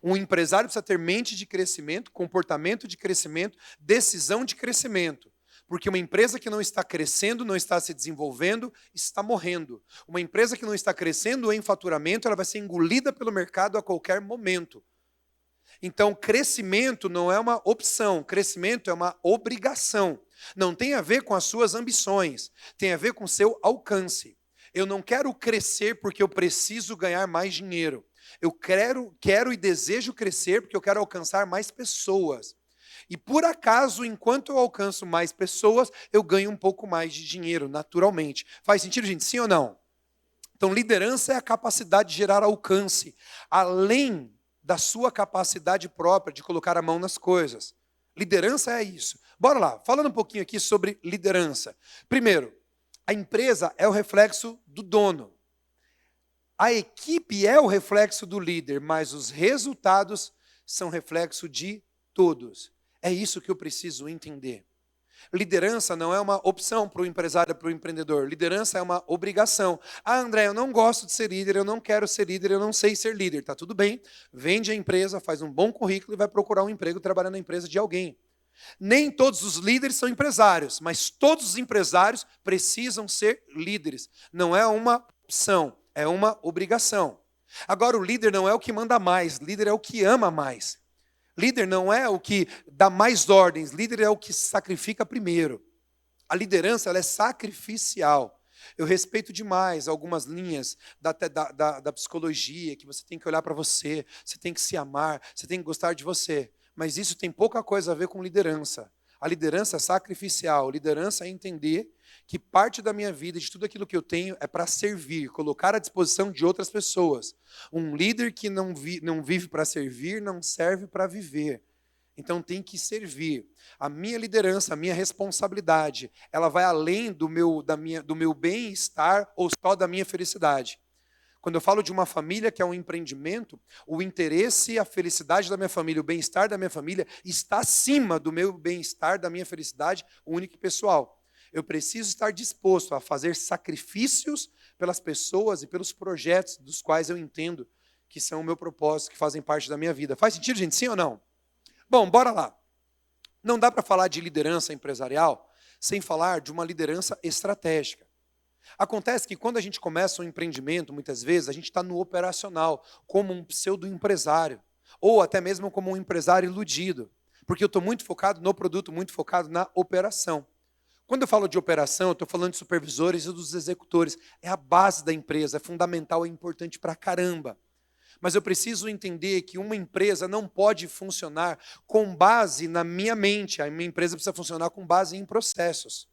[SPEAKER 3] Um empresário precisa ter mente de crescimento, comportamento de crescimento, decisão de crescimento. Porque uma empresa que não está crescendo, não está se desenvolvendo, está morrendo. Uma empresa que não está crescendo em faturamento, ela vai ser engolida pelo mercado a qualquer momento. Então, crescimento não é uma opção, crescimento é uma obrigação. Não tem a ver com as suas ambições, tem a ver com o seu alcance. Eu não quero crescer porque eu preciso ganhar mais dinheiro. Eu quero e desejo crescer porque eu quero alcançar mais pessoas. E por acaso, enquanto eu alcanço mais pessoas, eu ganho um pouco mais de dinheiro, naturalmente. Faz sentido, gente? Sim ou não? Então, liderança é a capacidade de gerar alcance, além da sua capacidade própria de colocar a mão nas coisas. Liderança é isso. Bora lá, falando um pouquinho aqui sobre liderança. Primeiro, a empresa é o reflexo do dono. A equipe é o reflexo do líder, mas os resultados são reflexo de todos. É isso que eu preciso entender. Liderança não é uma opção para o empresário, para o empreendedor. Liderança é uma obrigação. Ah, André, eu não gosto de ser líder, eu não quero ser líder, eu não sei ser líder. Tá tudo bem, vende a empresa, faz um bom currículo e vai procurar um emprego trabalhando na empresa de alguém. Nem todos os líderes são empresários, mas todos os empresários precisam ser líderes. Não é uma opção, é uma obrigação. Agora, o líder não é o que manda mais, líder é o que ama mais. Líder não é o que dá mais ordens, líder é o que se sacrifica primeiro. A liderança ela é sacrificial. Eu respeito demais algumas linhas da psicologia, que você tem que olhar para você tem que se amar, você tem que gostar de você. Mas isso tem pouca coisa a ver com liderança. A liderança é sacrificial. Liderança é entender que parte da minha vida, de tudo aquilo que eu tenho, é para servir, colocar à disposição de outras pessoas. Um líder que não vive para servir, não serve para viver. Então tem que servir. A minha liderança, a minha responsabilidade, ela vai além do meu bem-estar ou só da minha felicidade. Quando eu falo de uma família que é um empreendimento, o interesse e a felicidade da minha família, o bem-estar da minha família está acima do meu bem-estar, da minha felicidade única e pessoal. Eu preciso estar disposto a fazer sacrifícios pelas pessoas e pelos projetos dos quais eu entendo que são o meu propósito, que fazem parte da minha vida. Faz sentido, gente? Sim ou não? Bom, bora lá. Não dá para falar de liderança empresarial sem falar de uma liderança estratégica. Acontece que quando a gente começa um empreendimento, muitas vezes, a gente está no operacional, como um pseudo-empresário, ou até mesmo como um empresário iludido, porque eu estou muito focado no produto, muito focado na operação. Quando eu falo de operação, eu estou falando de supervisores e dos executores. É a base da empresa, é fundamental, é importante pra caramba. Mas eu preciso entender que uma empresa não pode funcionar com base na minha mente. A minha empresa precisa funcionar com base em processos.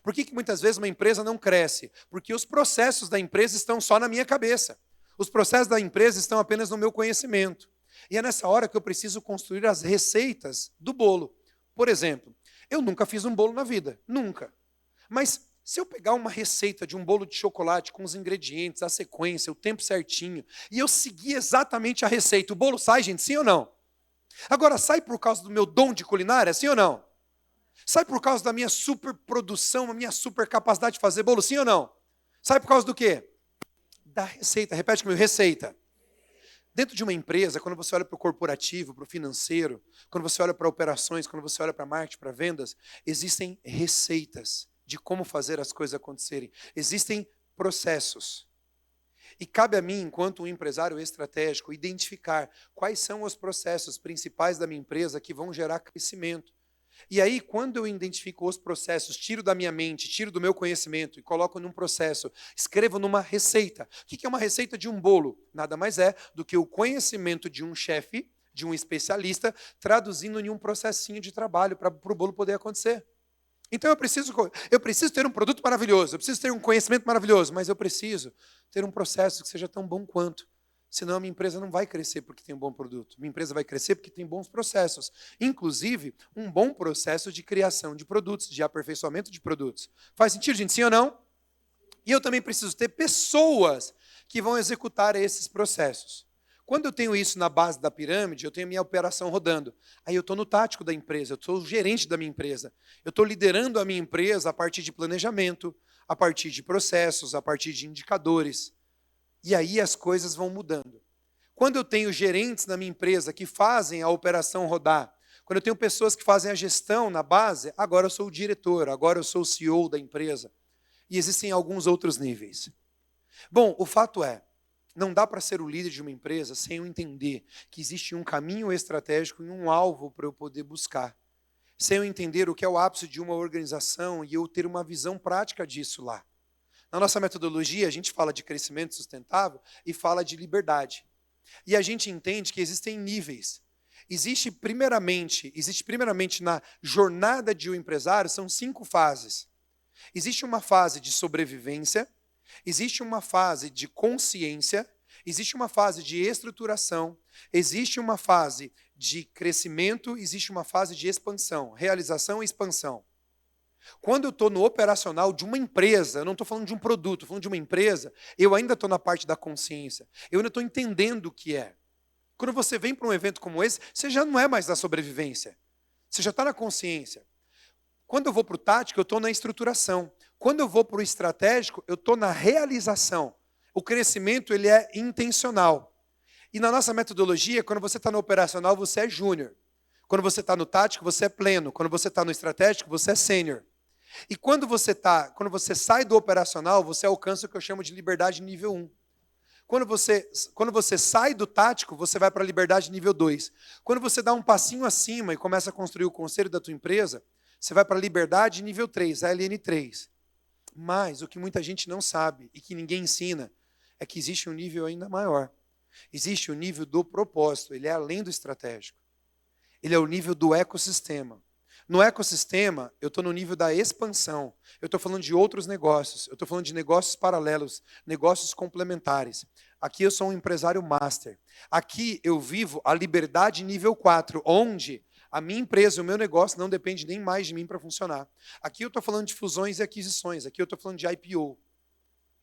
[SPEAKER 3] Por que muitas vezes uma empresa não cresce? Porque os processos da empresa estão só na minha cabeça. Os processos da empresa estão apenas no meu conhecimento. E é nessa hora que eu preciso construir as receitas do bolo. Por exemplo, eu nunca fiz um bolo na vida. Nunca. Mas se eu pegar uma receita de um bolo de chocolate com os ingredientes, a sequência, o tempo certinho, e eu seguir exatamente a receita, o bolo sai, gente, sim ou não? Agora, sai por causa do meu dom de culinária, sim ou não? Sai por causa da minha super produção, a minha super capacidade de fazer bolo, sim ou não? Sai por causa do quê? Da receita. Repete comigo, receita. Dentro de uma empresa, quando você olha para o corporativo, para o financeiro, quando você olha para operações, quando você olha para marketing, para vendas, existem receitas de como fazer as coisas acontecerem. Existem processos. E cabe a mim, enquanto um empresário estratégico, identificar quais são os processos principais da minha empresa que vão gerar crescimento. E aí, quando eu identifico os processos, tiro da minha mente, tiro do meu conhecimento e coloco num processo, escrevo numa receita. O que é uma receita de um bolo? Nada mais é do que o conhecimento de um chefe, de um especialista, traduzindo em um processinho de trabalho para o bolo poder acontecer. Então eu preciso ter um produto maravilhoso, eu preciso ter um conhecimento maravilhoso, mas eu preciso ter um processo que seja tão bom quanto. Senão a minha empresa não vai crescer porque tem um bom produto. Minha empresa vai crescer porque tem bons processos. Inclusive, um bom processo de criação de produtos, de aperfeiçoamento de produtos. Faz sentido, gente? Sim ou não? E eu também preciso ter pessoas que vão executar esses processos. Quando eu tenho isso na base da pirâmide, eu tenho a minha operação rodando. Aí eu estou no tático da empresa, eu sou o gerente da minha empresa. Eu estou liderando a minha empresa a partir de planejamento, a partir de processos, a partir de indicadores. E aí as coisas vão mudando. Quando eu tenho gerentes na minha empresa que fazem a operação rodar, quando eu tenho pessoas que fazem a gestão na base, agora eu sou o diretor, agora eu sou o CEO da empresa. E existem alguns outros níveis. Bom, o fato é, não dá para ser o líder de uma empresa sem eu entender que existe um caminho estratégico e um alvo para eu poder buscar. Sem eu entender o que é o ápice de uma organização e eu ter uma visão prática disso lá. Na nossa metodologia, a gente fala de crescimento sustentável e fala de liberdade. E a gente entende que existem níveis. Existe primeiramente na jornada de um empresário, são 5 fases. Existe uma fase de sobrevivência, existe uma fase de consciência, existe uma fase de estruturação, existe uma fase de crescimento, existe uma fase de expansão, realização e expansão. Quando eu estou no operacional de uma empresa, eu não estou falando de um produto, estou falando de uma empresa, eu ainda estou na parte da consciência, eu ainda estou entendendo o que é. Quando você vem para um evento como esse, você já não é mais na sobrevivência, você já está na consciência. Quando eu vou para o tático, eu estou na estruturação. Quando eu vou para o estratégico, eu estou na realização. O crescimento ele é intencional. E na nossa metodologia, quando você está no operacional, você é júnior. Quando você está no tático, você é pleno. Quando você está no estratégico, você é sênior. E quando você sai do operacional, você alcança o que eu chamo de liberdade nível 1. Quando você sai do tático, você vai para a liberdade nível 2. Quando você dá um passinho acima e começa a construir o conselho da tua empresa, você vai para a liberdade nível 3, a LN3. Mas o que muita gente não sabe e que ninguém ensina é que existe um nível ainda maior. Existe o nível do propósito, ele é além do estratégico. Ele é o nível do ecossistema. No ecossistema, eu estou no nível da expansão. Eu estou falando de outros negócios. Eu estou falando de negócios paralelos, negócios complementares. Aqui eu sou um empresário master. Aqui eu vivo a liberdade nível 4, onde a minha empresa, o meu negócio não depende nem mais de mim para funcionar. Aqui eu estou falando de fusões e aquisições. Aqui eu estou falando de IPO.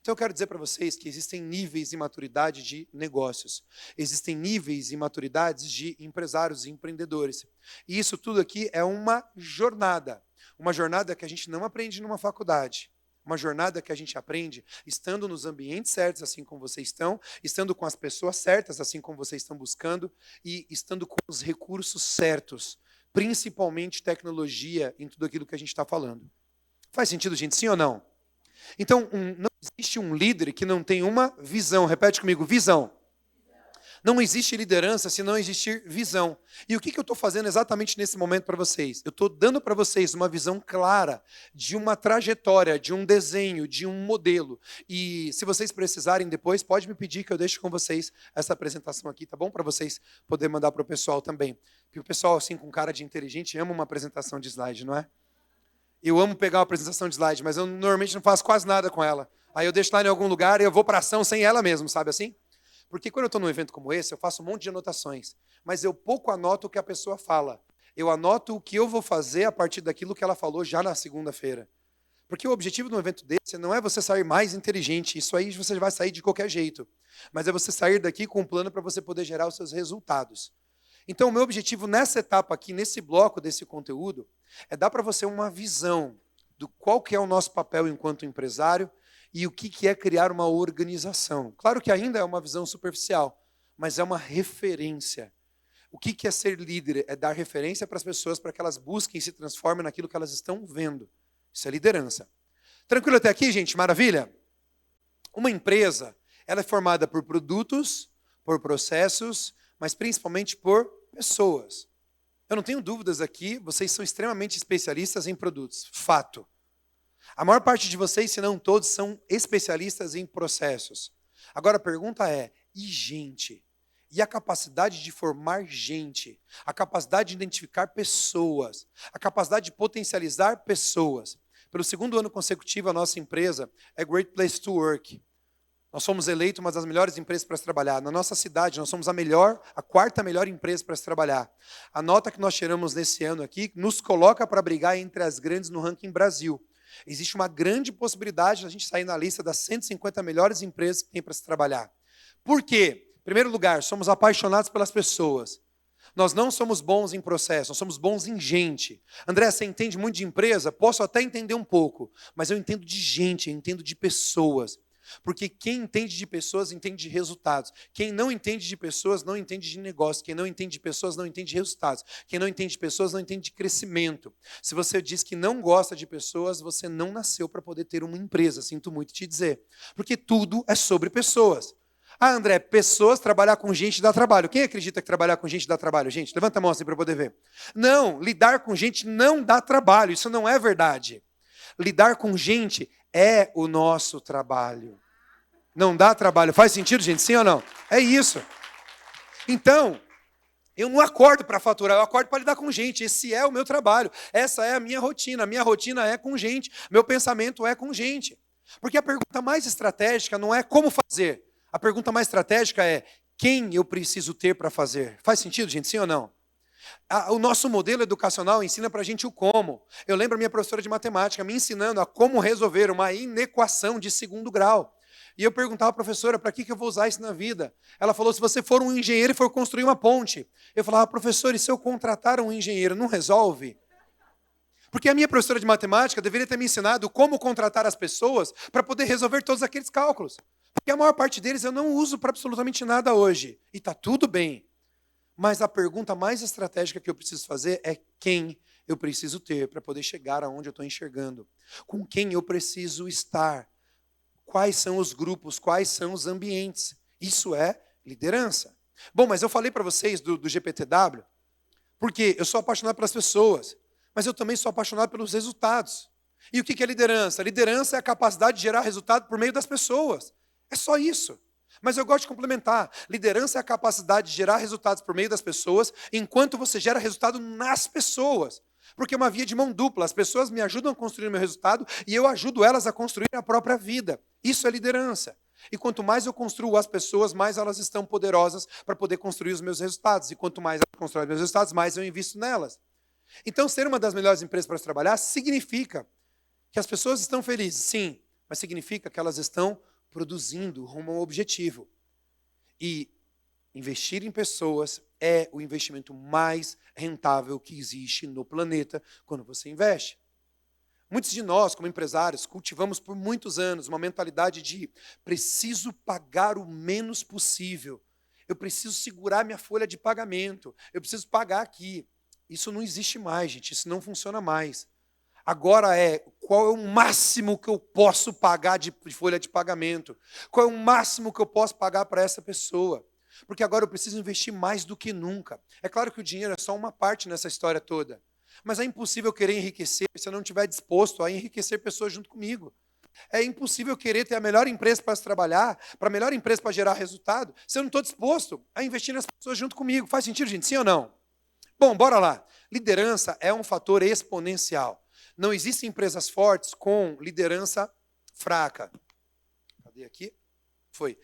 [SPEAKER 3] Então eu quero dizer para vocês que existem níveis de maturidade de negócios. Existem níveis e maturidades de empresários e empreendedores. E isso tudo aqui é uma jornada. Uma jornada que a gente não aprende numa faculdade. Uma jornada que a gente aprende estando nos ambientes certos, assim como vocês estão, estando com as pessoas certas, assim como vocês estão buscando, e estando com os recursos certos, principalmente tecnologia em tudo aquilo que a gente está falando. Faz sentido, gente? Sim ou não? Então, não existe um líder que não tem uma visão. Repete comigo, visão. Não existe liderança se não existir visão. E o que eu estou fazendo exatamente nesse momento para vocês? Eu estou dando para vocês uma visão clara de uma trajetória, de um desenho, de um modelo. E se vocês precisarem depois, pode me pedir que eu deixe com vocês essa apresentação aqui, tá bom? Para vocês poderem mandar para o pessoal também. Porque o pessoal, assim, com cara de inteligente, ama uma apresentação de slide, não é? Eu amo pegar uma apresentação de slide, mas eu normalmente não faço quase nada com ela. Aí eu deixo lá em algum lugar e eu vou para ação sem ela mesmo, sabe assim? Porque quando eu estou num evento como esse, eu faço um monte de anotações. Mas eu pouco anoto o que a pessoa fala. Eu anoto o que eu vou fazer a partir daquilo que ela falou já na segunda-feira. Porque o objetivo de um evento desse não é você sair mais inteligente. Isso aí você vai sair de qualquer jeito. Mas é você sair daqui com um plano para você poder gerar os seus resultados. Então, o meu objetivo nessa etapa aqui, nesse bloco desse conteúdo, é dar para você uma visão do qual que é o nosso papel enquanto empresário e o que é criar uma organização. Claro que ainda é uma visão superficial, mas é uma referência. O que é ser líder? É dar referência para as pessoas para que elas busquem e se transformem naquilo que elas estão vendo. Isso é liderança. Tranquilo até aqui, gente? Maravilha? Uma empresa, ela é formada por produtos, por processos, mas principalmente por pessoas. Eu não tenho dúvidas aqui, vocês são extremamente especialistas em produtos. Fato. A maior parte de vocês, se não todos, são especialistas em processos. Agora a pergunta é, e gente? E a capacidade de formar gente? A capacidade de identificar pessoas? A capacidade de potencializar pessoas? Pelo segundo ano consecutivo, a nossa empresa é Great Place to Work. Nós fomos eleitos uma das melhores empresas para se trabalhar. Na nossa cidade, nós somos a quarta melhor empresa para se trabalhar. A nota que nós tiramos nesse ano aqui nos coloca para brigar entre as grandes no ranking Brasil. Existe uma grande possibilidade de a gente sair na lista das 150 melhores empresas que tem para se trabalhar. Por quê? Em primeiro lugar, somos apaixonados pelas pessoas. Nós não somos bons em processo, nós somos bons em gente. André, você entende muito de empresa? Posso até entender um pouco, mas eu entendo de gente, eu entendo de pessoas. Porque quem entende de pessoas, entende de resultados. Quem não entende de pessoas, não entende de negócio. Quem não entende de pessoas, não entende de resultados. Quem não entende de pessoas, não entende de crescimento. Se você diz que não gosta de pessoas, você não nasceu para poder ter uma empresa, sinto muito te dizer. Porque tudo é sobre pessoas. Ah, André, pessoas, trabalhar com gente dá trabalho. Quem acredita que trabalhar com gente dá trabalho, gente? Levanta a mão assim para eu poder ver. Não, lidar com gente não dá trabalho. Isso não é verdade. Lidar com gente é o nosso trabalho. Não dá trabalho. Faz sentido, gente? Sim ou não? É isso. Então, eu não acordo para faturar, eu acordo para lidar com gente. Esse é o meu trabalho. Essa é a minha rotina. A minha rotina é com gente. Meu pensamento é com gente. Porque a pergunta mais estratégica não é como fazer. A pergunta mais estratégica é quem eu preciso ter para fazer. Faz sentido, gente? Sim ou não? O nosso modelo educacional ensina para a gente o como. Eu lembro a minha professora de matemática me ensinando a como resolver uma inequação de segundo grau. E eu perguntava à professora, para que eu vou usar isso na vida? Ela falou, se você for um engenheiro e for construir uma ponte. Eu falava, professor, e se eu contratar um engenheiro, não resolve? Porque a minha professora de matemática deveria ter me ensinado como contratar as pessoas para poder resolver todos aqueles cálculos. Porque a maior parte deles eu não uso para absolutamente nada hoje. E está tudo bem. Mas a pergunta mais estratégica que eu preciso fazer é quem eu preciso ter para poder chegar aonde eu estou enxergando. Com quem eu preciso estar. Quais são os grupos, quais são os ambientes. Isso é liderança. Bom, mas eu falei para vocês do GPTW, porque eu sou apaixonado pelas pessoas, mas eu também sou apaixonado pelos resultados. E o que é liderança? Liderança é a capacidade de gerar resultado por meio das pessoas. É só isso. Mas eu gosto de complementar. Liderança é a capacidade de gerar resultados por meio das pessoas, enquanto você gera resultado nas pessoas. Porque é uma via de mão dupla. As pessoas me ajudam a construir o meu resultado e eu ajudo elas a construir a própria vida. Isso é liderança. E quanto mais eu construo as pessoas, mais elas estão poderosas para poder construir os meus resultados. E quanto mais elas constroem os meus resultados, mais eu invisto nelas. Então, ser uma das melhores empresas para se trabalhar significa que as pessoas estão felizes, sim, mas significa que elas estão produzindo rumo a um objetivo. E investir em pessoas é o investimento mais rentável que existe no planeta quando você investe. Muitos de nós, como empresários, cultivamos por muitos anos uma mentalidade de preciso pagar o menos possível. Eu preciso segurar minha folha de pagamento. Eu preciso pagar aqui. Isso não existe mais, gente. Isso não funciona mais. Agora qual é o máximo que eu posso pagar de folha de pagamento? Qual é o máximo que eu posso pagar para essa pessoa? Porque agora eu preciso investir mais do que nunca. É claro que o dinheiro é só uma parte nessa história toda. Mas é impossível querer enriquecer se eu não estiver disposto a enriquecer pessoas junto comigo. É impossível querer ter a melhor empresa para se trabalhar, para a melhor empresa para gerar resultado, se eu não estou disposto a investir nas pessoas junto comigo. Faz sentido, gente? Sim ou não? Bom, bora lá. Liderança é um fator exponencial. Não existem empresas fortes com liderança fraca. Cadê aqui? Foi.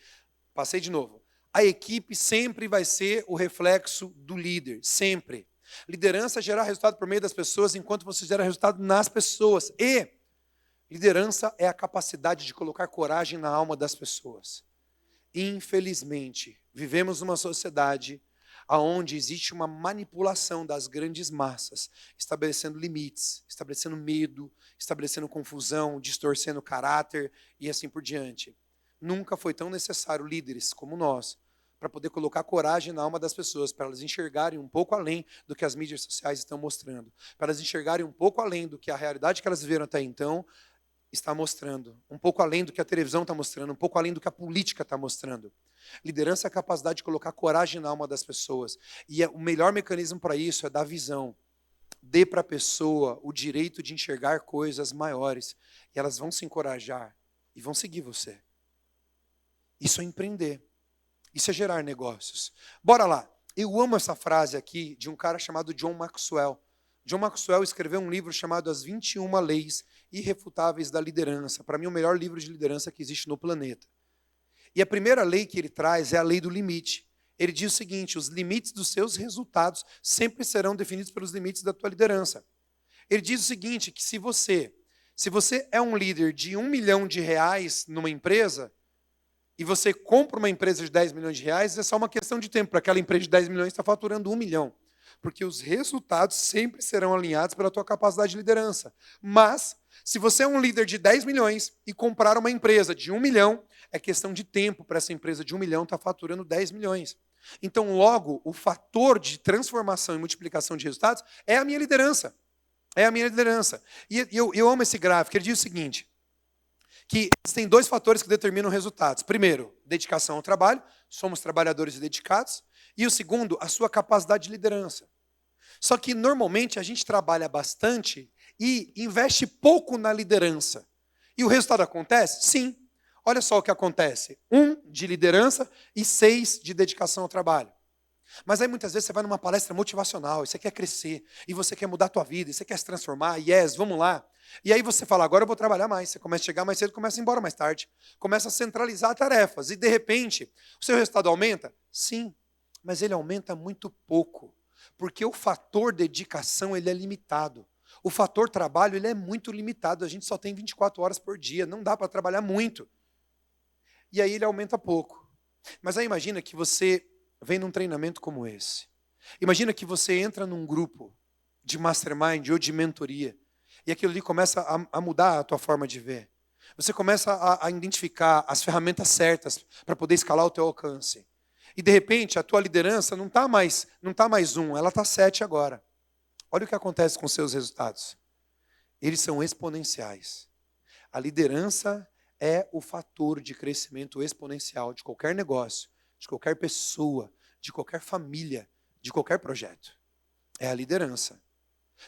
[SPEAKER 3] Passei de novo. A equipe sempre vai ser o reflexo do líder. Sempre. Liderança é gerar resultado por meio das pessoas, enquanto você gera resultado nas pessoas. E liderança é a capacidade de colocar coragem na alma das pessoas. Infelizmente, vivemos numa sociedade onde existe uma manipulação das grandes massas, estabelecendo limites, estabelecendo medo, estabelecendo confusão, distorcendo o caráter e assim por diante. Nunca foi tão necessário líderes como nós para poder colocar coragem na alma das pessoas, para elas enxergarem um pouco além do que as mídias sociais estão mostrando, para elas enxergarem um pouco além do que a realidade que elas viveram até então está mostrando, um pouco além do que a televisão está mostrando, um pouco além do que a política está mostrando. Liderança é a capacidade de colocar coragem na alma das pessoas. E o melhor mecanismo para isso é dar visão. Dê para a pessoa o direito de enxergar coisas maiores. E elas vão se encorajar e vão seguir você. Isso é empreender. Isso é gerar negócios. Bora lá. Eu amo essa frase aqui de um cara chamado John Maxwell. John Maxwell escreveu um livro chamado As 21 Leis Irrefutáveis da Liderança. Para mim, o melhor livro de liderança que existe no planeta. E a primeira lei que ele traz é a lei do limite. Ele diz o seguinte: os limites dos seus resultados sempre serão definidos pelos limites da tua liderança. Ele diz o seguinte, que se você é um líder de R$1 milhão numa empresa, e você compra uma empresa de 10 milhões de reais, é só uma questão de tempo para aquela empresa de 10 milhões estar faturando 1 milhão. Porque os resultados sempre serão alinhados pela tua capacidade de liderança. Mas, se você é um líder de 10 milhões e comprar uma empresa de 1 milhão, é questão de tempo para essa empresa de 1 milhão estar faturando 10 milhões. Então, logo, o fator de transformação e multiplicação de resultados é a minha liderança. É a minha liderança. E eu amo esse gráfico. Ele diz o seguinte, que existem 2 fatores que determinam resultados. Primeiro, dedicação ao trabalho. Somos trabalhadores dedicados. E o segundo, a sua capacidade de liderança. Só que, normalmente, a gente trabalha bastante e investe pouco na liderança. E o resultado acontece? Sim. Olha só o que acontece. 1 de liderança e 6 de dedicação ao trabalho. Mas aí, muitas vezes, você vai numa palestra motivacional, e você quer crescer, e você quer mudar a tua vida, e você quer se transformar, vamos lá. E aí você fala, agora eu vou trabalhar mais. Você começa a chegar mais cedo, começa a ir embora mais tarde. Começa a centralizar tarefas. E, de repente, o seu resultado aumenta? Sim. Mas ele aumenta muito pouco, porque o fator dedicação ele é limitado. O fator trabalho ele é muito limitado, a gente só tem 24 horas por dia, não dá para trabalhar muito. E aí ele aumenta pouco. Mas aí imagina que você vem num treinamento como esse. Imagina que você entra num grupo de mastermind ou de mentoria, e aquilo ali começa a mudar a tua forma de ver. Você começa a identificar as ferramentas certas para poder escalar o teu alcance. E, de repente, a tua liderança não está mais 1, ela está 7 agora. Olha o que acontece com os seus resultados. Eles são exponenciais. A liderança é o fator de crescimento exponencial de qualquer negócio, de qualquer pessoa, de qualquer família, de qualquer projeto. É a liderança.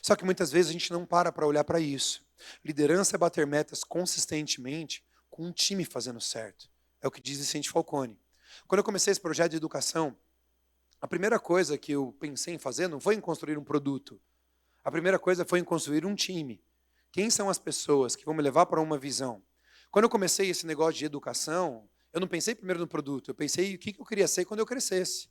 [SPEAKER 3] Só que muitas vezes a gente não para olhar para isso. Liderança é bater metas consistentemente com um time fazendo certo. É o que diz Vicente Falcone. Quando eu comecei esse projeto de educação, a primeira coisa que eu pensei em fazer não foi em construir um produto. A primeira coisa foi em construir um time. Quem são as pessoas que vão me levar para uma visão? Quando eu comecei esse negócio de educação, eu não pensei primeiro no produto, eu pensei o que eu queria ser quando eu crescesse.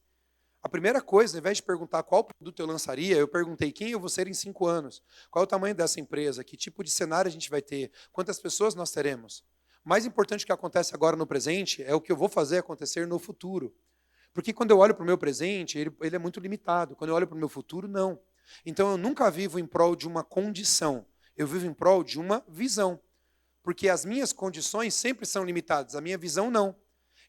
[SPEAKER 3] A primeira coisa, ao invés de perguntar qual produto eu lançaria, eu perguntei quem eu vou ser em 5 anos, qual é o tamanho dessa empresa, que tipo de cenário a gente vai ter, quantas pessoas nós teremos. Mais importante que acontece agora no presente é o que eu vou fazer acontecer no futuro. Porque quando eu olho para o meu presente, ele é muito limitado. Quando eu olho para o meu futuro, não. Então eu nunca vivo em prol de uma condição, eu vivo em prol de uma visão. Porque as minhas condições sempre são limitadas, a minha visão não.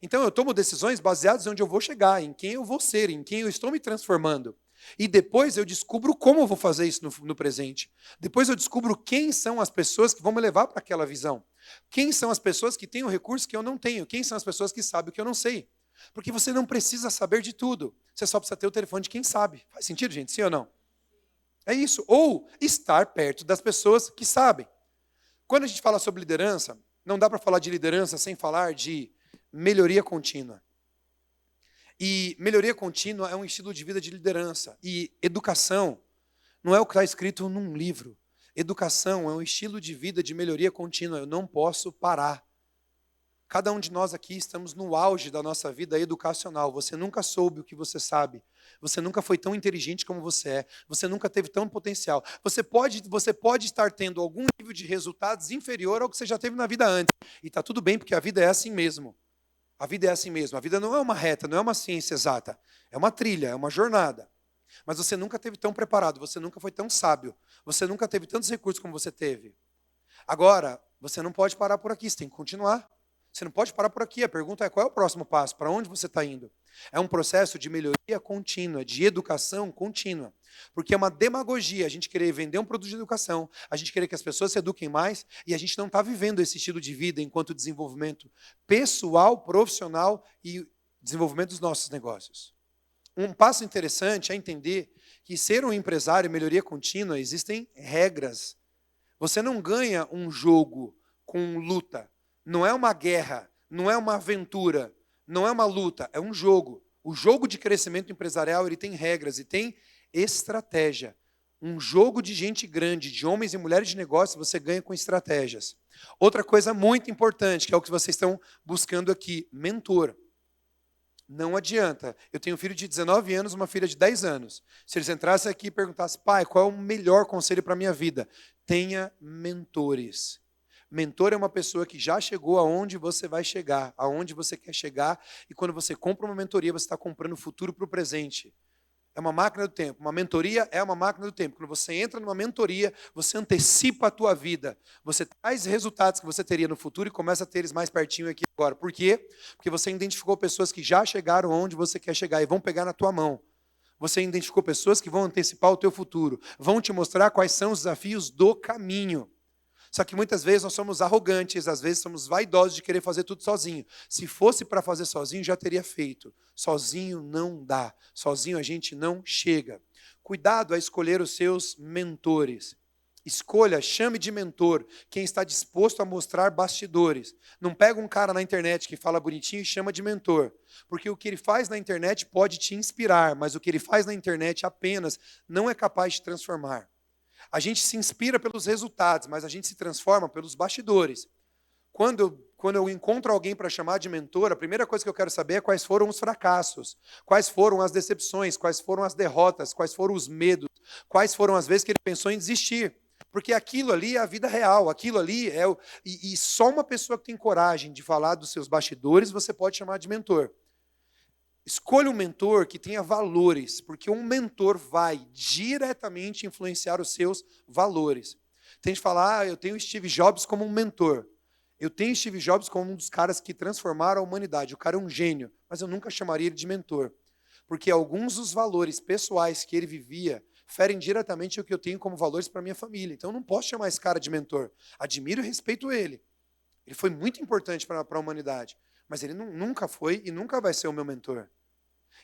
[SPEAKER 3] Então eu tomo decisões baseadas em onde eu vou chegar, em quem eu vou ser, em quem eu estou me transformando. E depois eu descubro como eu vou fazer isso no presente. Depois eu descubro quem são as pessoas que vão me levar para aquela visão. Quem são as pessoas que têm o recurso que eu não tenho. Quem são as pessoas que sabem o que eu não sei. Porque você não precisa saber de tudo. Você só precisa ter o telefone de quem sabe. Faz sentido, gente? Sim ou não? É isso. Ou estar perto das pessoas que sabem. Quando a gente fala sobre liderança, não dá para falar de liderança sem falar de melhoria contínua. E melhoria contínua é um estilo de vida de liderança. E educação não é o que está escrito num livro. Educação é um estilo de vida de melhoria contínua. Eu não posso parar. Cada um de nós aqui estamos no auge da nossa vida educacional. Você nunca soube o que você sabe. Você nunca foi tão inteligente como você é. Você nunca teve tanto potencial. Você pode estar tendo algum nível de resultados inferior ao que você já teve na vida antes. E está tudo bem, porque a vida é assim mesmo. A vida é assim mesmo. A vida não é uma reta, não é uma ciência exata. É uma trilha, é uma jornada. Mas você nunca esteve tão preparado, você nunca foi tão sábio, você nunca teve tantos recursos como você teve. Agora, você não pode parar por aqui, você tem que continuar. Você não pode parar por aqui. A pergunta é: qual é o próximo passo? Para onde você está indo? É um processo de melhoria contínua, de educação contínua. Porque é uma demagogia a gente querer vender um produto de educação, a gente querer que as pessoas se eduquem mais, e a gente não está vivendo esse estilo de vida enquanto desenvolvimento pessoal, profissional e desenvolvimento dos nossos negócios. Um passo interessante é entender que ser um empresário e melhoria contínua, existem regras. Você não ganha um jogo com luta. Não é uma guerra, não é uma aventura, não é uma luta, é um jogo. O jogo de crescimento empresarial, ele tem regras e tem estratégia. Um jogo de gente grande, de homens e mulheres de negócio, você ganha com estratégias. Outra coisa muito importante, que é o que vocês estão buscando aqui, mentor. Não adianta. Eu tenho um filho de 19 anos, uma filha de 10 anos. Se eles entrassem aqui e perguntassem: pai, qual é o melhor conselho para a minha vida? Tenha mentores. Mentor é uma pessoa que já chegou aonde você vai chegar, aonde você quer chegar, e quando você compra uma mentoria, você está comprando o futuro para o presente. É uma máquina do tempo. Uma mentoria é uma máquina do tempo. Quando você entra numa mentoria, você antecipa a tua vida. Você traz resultados que você teria no futuro e começa a ter eles mais pertinho aqui agora. Por quê? Porque você identificou pessoas que já chegaram onde você quer chegar e vão pegar na tua mão. Você identificou pessoas que vão antecipar o teu futuro, vão te mostrar quais são os desafios do caminho. Só que muitas vezes nós somos arrogantes, às vezes somos vaidosos de querer fazer tudo sozinho. Se fosse para fazer sozinho, já teria feito. Sozinho não dá. Sozinho a gente não chega. Cuidado a escolher os seus mentores. Escolha, chame de mentor quem está disposto a mostrar bastidores. Não pega um cara na internet que fala bonitinho e chama de mentor. Porque o que ele faz na internet pode te inspirar, mas o que ele faz na internet apenas não é capaz de transformar. A gente se inspira pelos resultados, mas a gente se transforma pelos bastidores. Quando eu encontro alguém para chamar de mentor, a primeira coisa que eu quero saber é quais foram os fracassos, quais foram as decepções, quais foram as derrotas, quais foram os medos, quais foram as vezes que ele pensou em desistir. Porque aquilo ali é a vida real, aquilo ali é... E só uma pessoa que tem coragem de falar dos seus bastidores, você pode chamar de mentor. Escolha um mentor que tenha valores, porque um mentor vai diretamente influenciar os seus valores. Tem gente que fala: eu tenho Steve Jobs como um mentor. Eu tenho Steve Jobs como um dos caras que transformaram a humanidade. O cara é um gênio, mas eu nunca chamaria ele de mentor. Porque alguns dos valores pessoais que ele vivia ferem diretamente o que eu tenho como valores para minha família. Então eu não posso chamar esse cara de mentor. Admiro e respeito ele. Ele foi muito importante para a humanidade, mas ele nunca foi e nunca vai ser o meu mentor.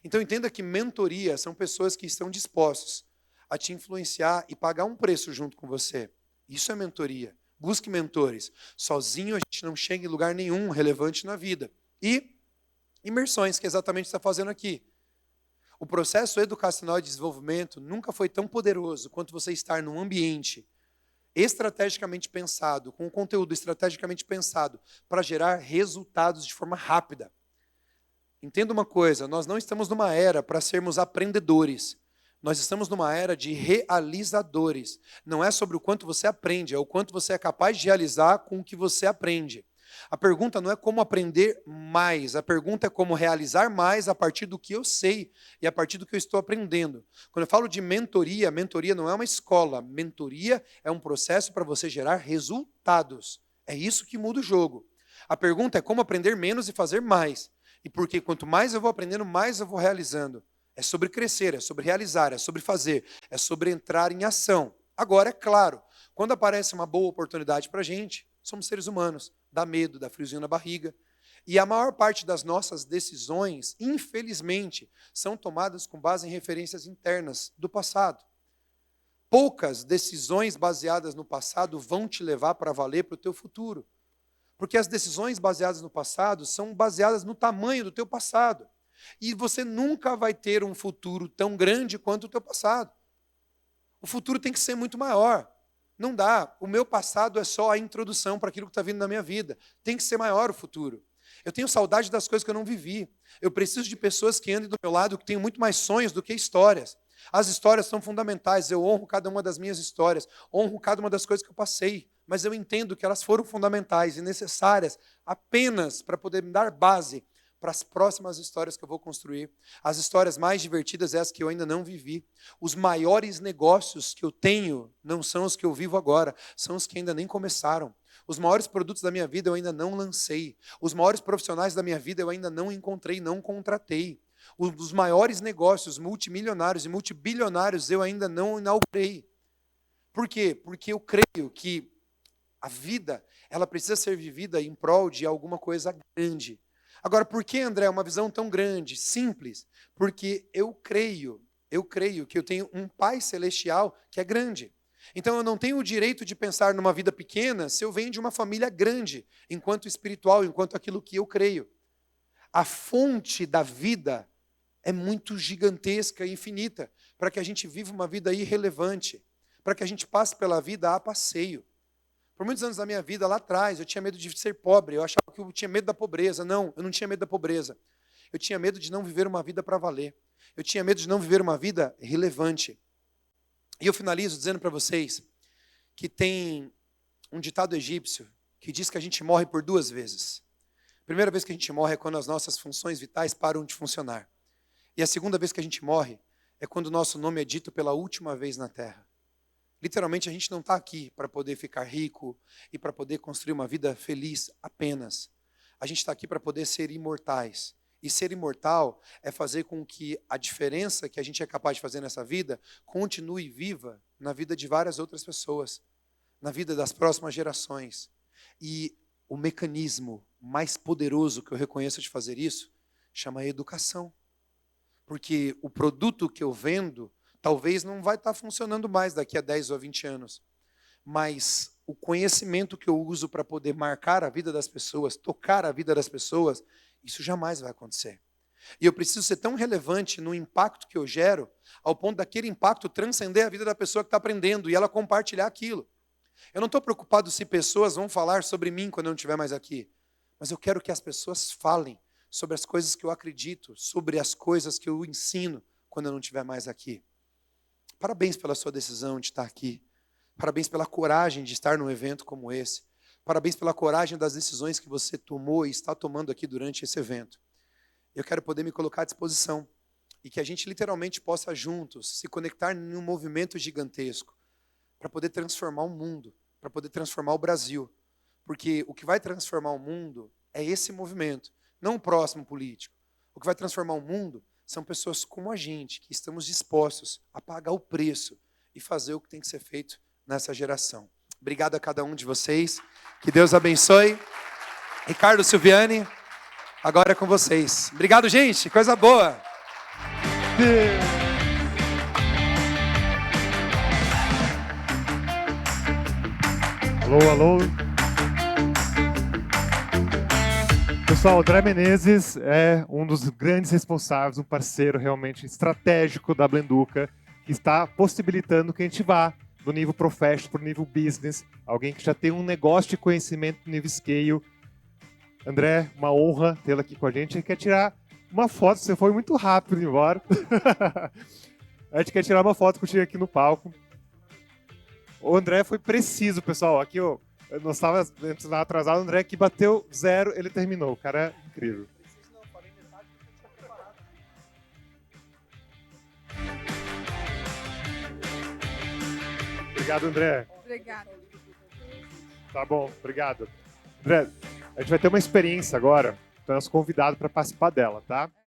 [SPEAKER 3] Então entenda que mentoria são pessoas que estão dispostos a te influenciar e pagar um preço junto com você. Isso é mentoria. Busque mentores. Sozinho a gente não chega em lugar nenhum relevante na vida. E imersões, que é exatamente o que você está fazendo aqui. O processo educacional de desenvolvimento nunca foi tão poderoso quanto você estar num ambiente estrategicamente pensado, com um conteúdo estrategicamente pensado, para gerar resultados de forma rápida. Entenda uma coisa, nós não estamos numa era para sermos aprendedores. Nós estamos numa era de realizadores. Não é sobre o quanto você aprende, é o quanto você é capaz de realizar com o que você aprende. A pergunta não é como aprender mais, a pergunta é como realizar mais a partir do que eu sei e a partir do que eu estou aprendendo. Quando eu falo de mentoria, mentoria não é uma escola, mentoria é um processo para você gerar resultados. É isso que muda o jogo. A pergunta é como aprender menos e fazer mais. E porque quanto mais eu vou aprendendo, mais eu vou realizando. É sobre crescer, é sobre realizar, é sobre fazer, é sobre entrar em ação. Agora, é claro, quando aparece uma boa oportunidade para a gente, somos seres humanos, dá medo, dá friozinho na barriga. E a maior parte das nossas decisões, infelizmente, são tomadas com base em referências internas do passado. Poucas decisões baseadas no passado vão te levar para valer para o teu futuro. Porque as decisões baseadas no passado são baseadas no tamanho do teu passado. E você nunca vai ter um futuro tão grande quanto o teu passado. O futuro tem que ser muito maior. Não dá. O meu passado é só a introdução para aquilo que está vindo na minha vida. Tem que ser maior o futuro. Eu tenho saudade das coisas que eu não vivi. Eu preciso de pessoas que andem do meu lado, que tenham muito mais sonhos do que histórias. As histórias são fundamentais. Eu honro cada uma das minhas histórias. Honro cada uma das coisas que eu passei. Mas eu entendo que elas foram fundamentais e necessárias apenas para poder me dar base para as próximas histórias que eu vou construir. As histórias mais divertidas, essas que eu ainda não vivi. Os maiores negócios que eu tenho não são os que eu vivo agora, são os que ainda nem começaram. Os maiores produtos da minha vida eu ainda não lancei. Os maiores profissionais da minha vida eu ainda não encontrei, não contratei. Os maiores negócios multimilionários e multibilionários eu ainda não inaugurei. Por quê? Porque eu creio que a vida, ela precisa ser vivida em prol de alguma coisa grande. Agora, por que, André, uma visão tão grande? Simples. Porque eu creio que eu tenho um Pai Celestial que é grande. Então, eu não tenho o direito de pensar numa vida pequena se eu venho de uma família grande, enquanto espiritual, enquanto aquilo que eu creio. A fonte da vida é muito gigantesca e infinita, para que a gente viva uma vida irrelevante, para que a gente passe pela vida a passeio. Por muitos anos da minha vida, lá atrás, eu tinha medo de ser pobre. Eu achava que eu tinha medo da pobreza. Não, eu não tinha medo da pobreza. Eu tinha medo de não viver uma vida para valer. Eu tinha medo de não viver uma vida relevante. E eu finalizo dizendo para vocês que tem um ditado egípcio que diz que a gente morre por 2 vezes. A primeira vez que a gente morre é quando as nossas funções vitais param de funcionar. E a segunda vez que a gente morre é quando o nosso nome é dito pela última vez na terra. Literalmente, a gente não está aqui para poder ficar rico e para poder construir uma vida feliz apenas. A gente está aqui para poder ser imortais. E ser imortal é fazer com que a diferença que a gente é capaz de fazer nessa vida continue viva na vida de várias outras pessoas, na vida das próximas gerações. E o mecanismo mais poderoso que eu reconheço de fazer isso chama educação. Porque o produto que eu vendo talvez não vai estar funcionando mais daqui a 10 ou 20 anos. Mas o conhecimento que eu uso para poder marcar a vida das pessoas, tocar a vida das pessoas, isso jamais vai acontecer. E eu preciso ser tão relevante no impacto que eu gero, ao ponto daquele impacto transcender a vida da pessoa que está aprendendo e ela compartilhar aquilo. Eu não estou preocupado se pessoas vão falar sobre mim quando eu não estiver mais aqui. Mas eu quero que as pessoas falem sobre as coisas que eu acredito, sobre as coisas que eu ensino quando eu não estiver mais aqui. Parabéns pela sua decisão de estar aqui. Parabéns pela coragem de estar num evento como esse. Parabéns pela coragem das decisões que você tomou e está tomando aqui durante esse evento. Eu quero poder me colocar à disposição e que a gente literalmente possa juntos se conectar num movimento gigantesco para poder transformar o mundo, para poder transformar o Brasil. Porque o que vai transformar o mundo é esse movimento, não o próximo político. O que vai transformar o mundo são pessoas como a gente, que estamos dispostos a pagar o preço e fazer o que tem que ser feito nessa geração. Obrigado a cada um de vocês. Que Deus abençoe. Ricardo, Silviane, agora é com vocês. Obrigado, gente. Coisa boa.
[SPEAKER 2] Alô, alô. Pessoal, o André Menezes é um dos grandes responsáveis, um parceiro realmente estratégico da Blenduca, que está possibilitando que a gente vá do nível professional para o nível business, alguém que já tem um negócio de conhecimento no nível scale. André, uma honra tê-lo aqui com a gente. A gente quer tirar uma foto, você foi muito rápido embora. A gente quer tirar uma foto contigo aqui no palco. O André foi preciso, pessoal. Aqui, ó, eu não estava atrasado, o André que bateu 0, ele terminou. O cara é incrível. Obrigado, André.
[SPEAKER 1] Obrigada.
[SPEAKER 2] Tá bom, obrigado. André, a gente vai ter uma experiência agora, então é nosso convidado para participar dela, tá?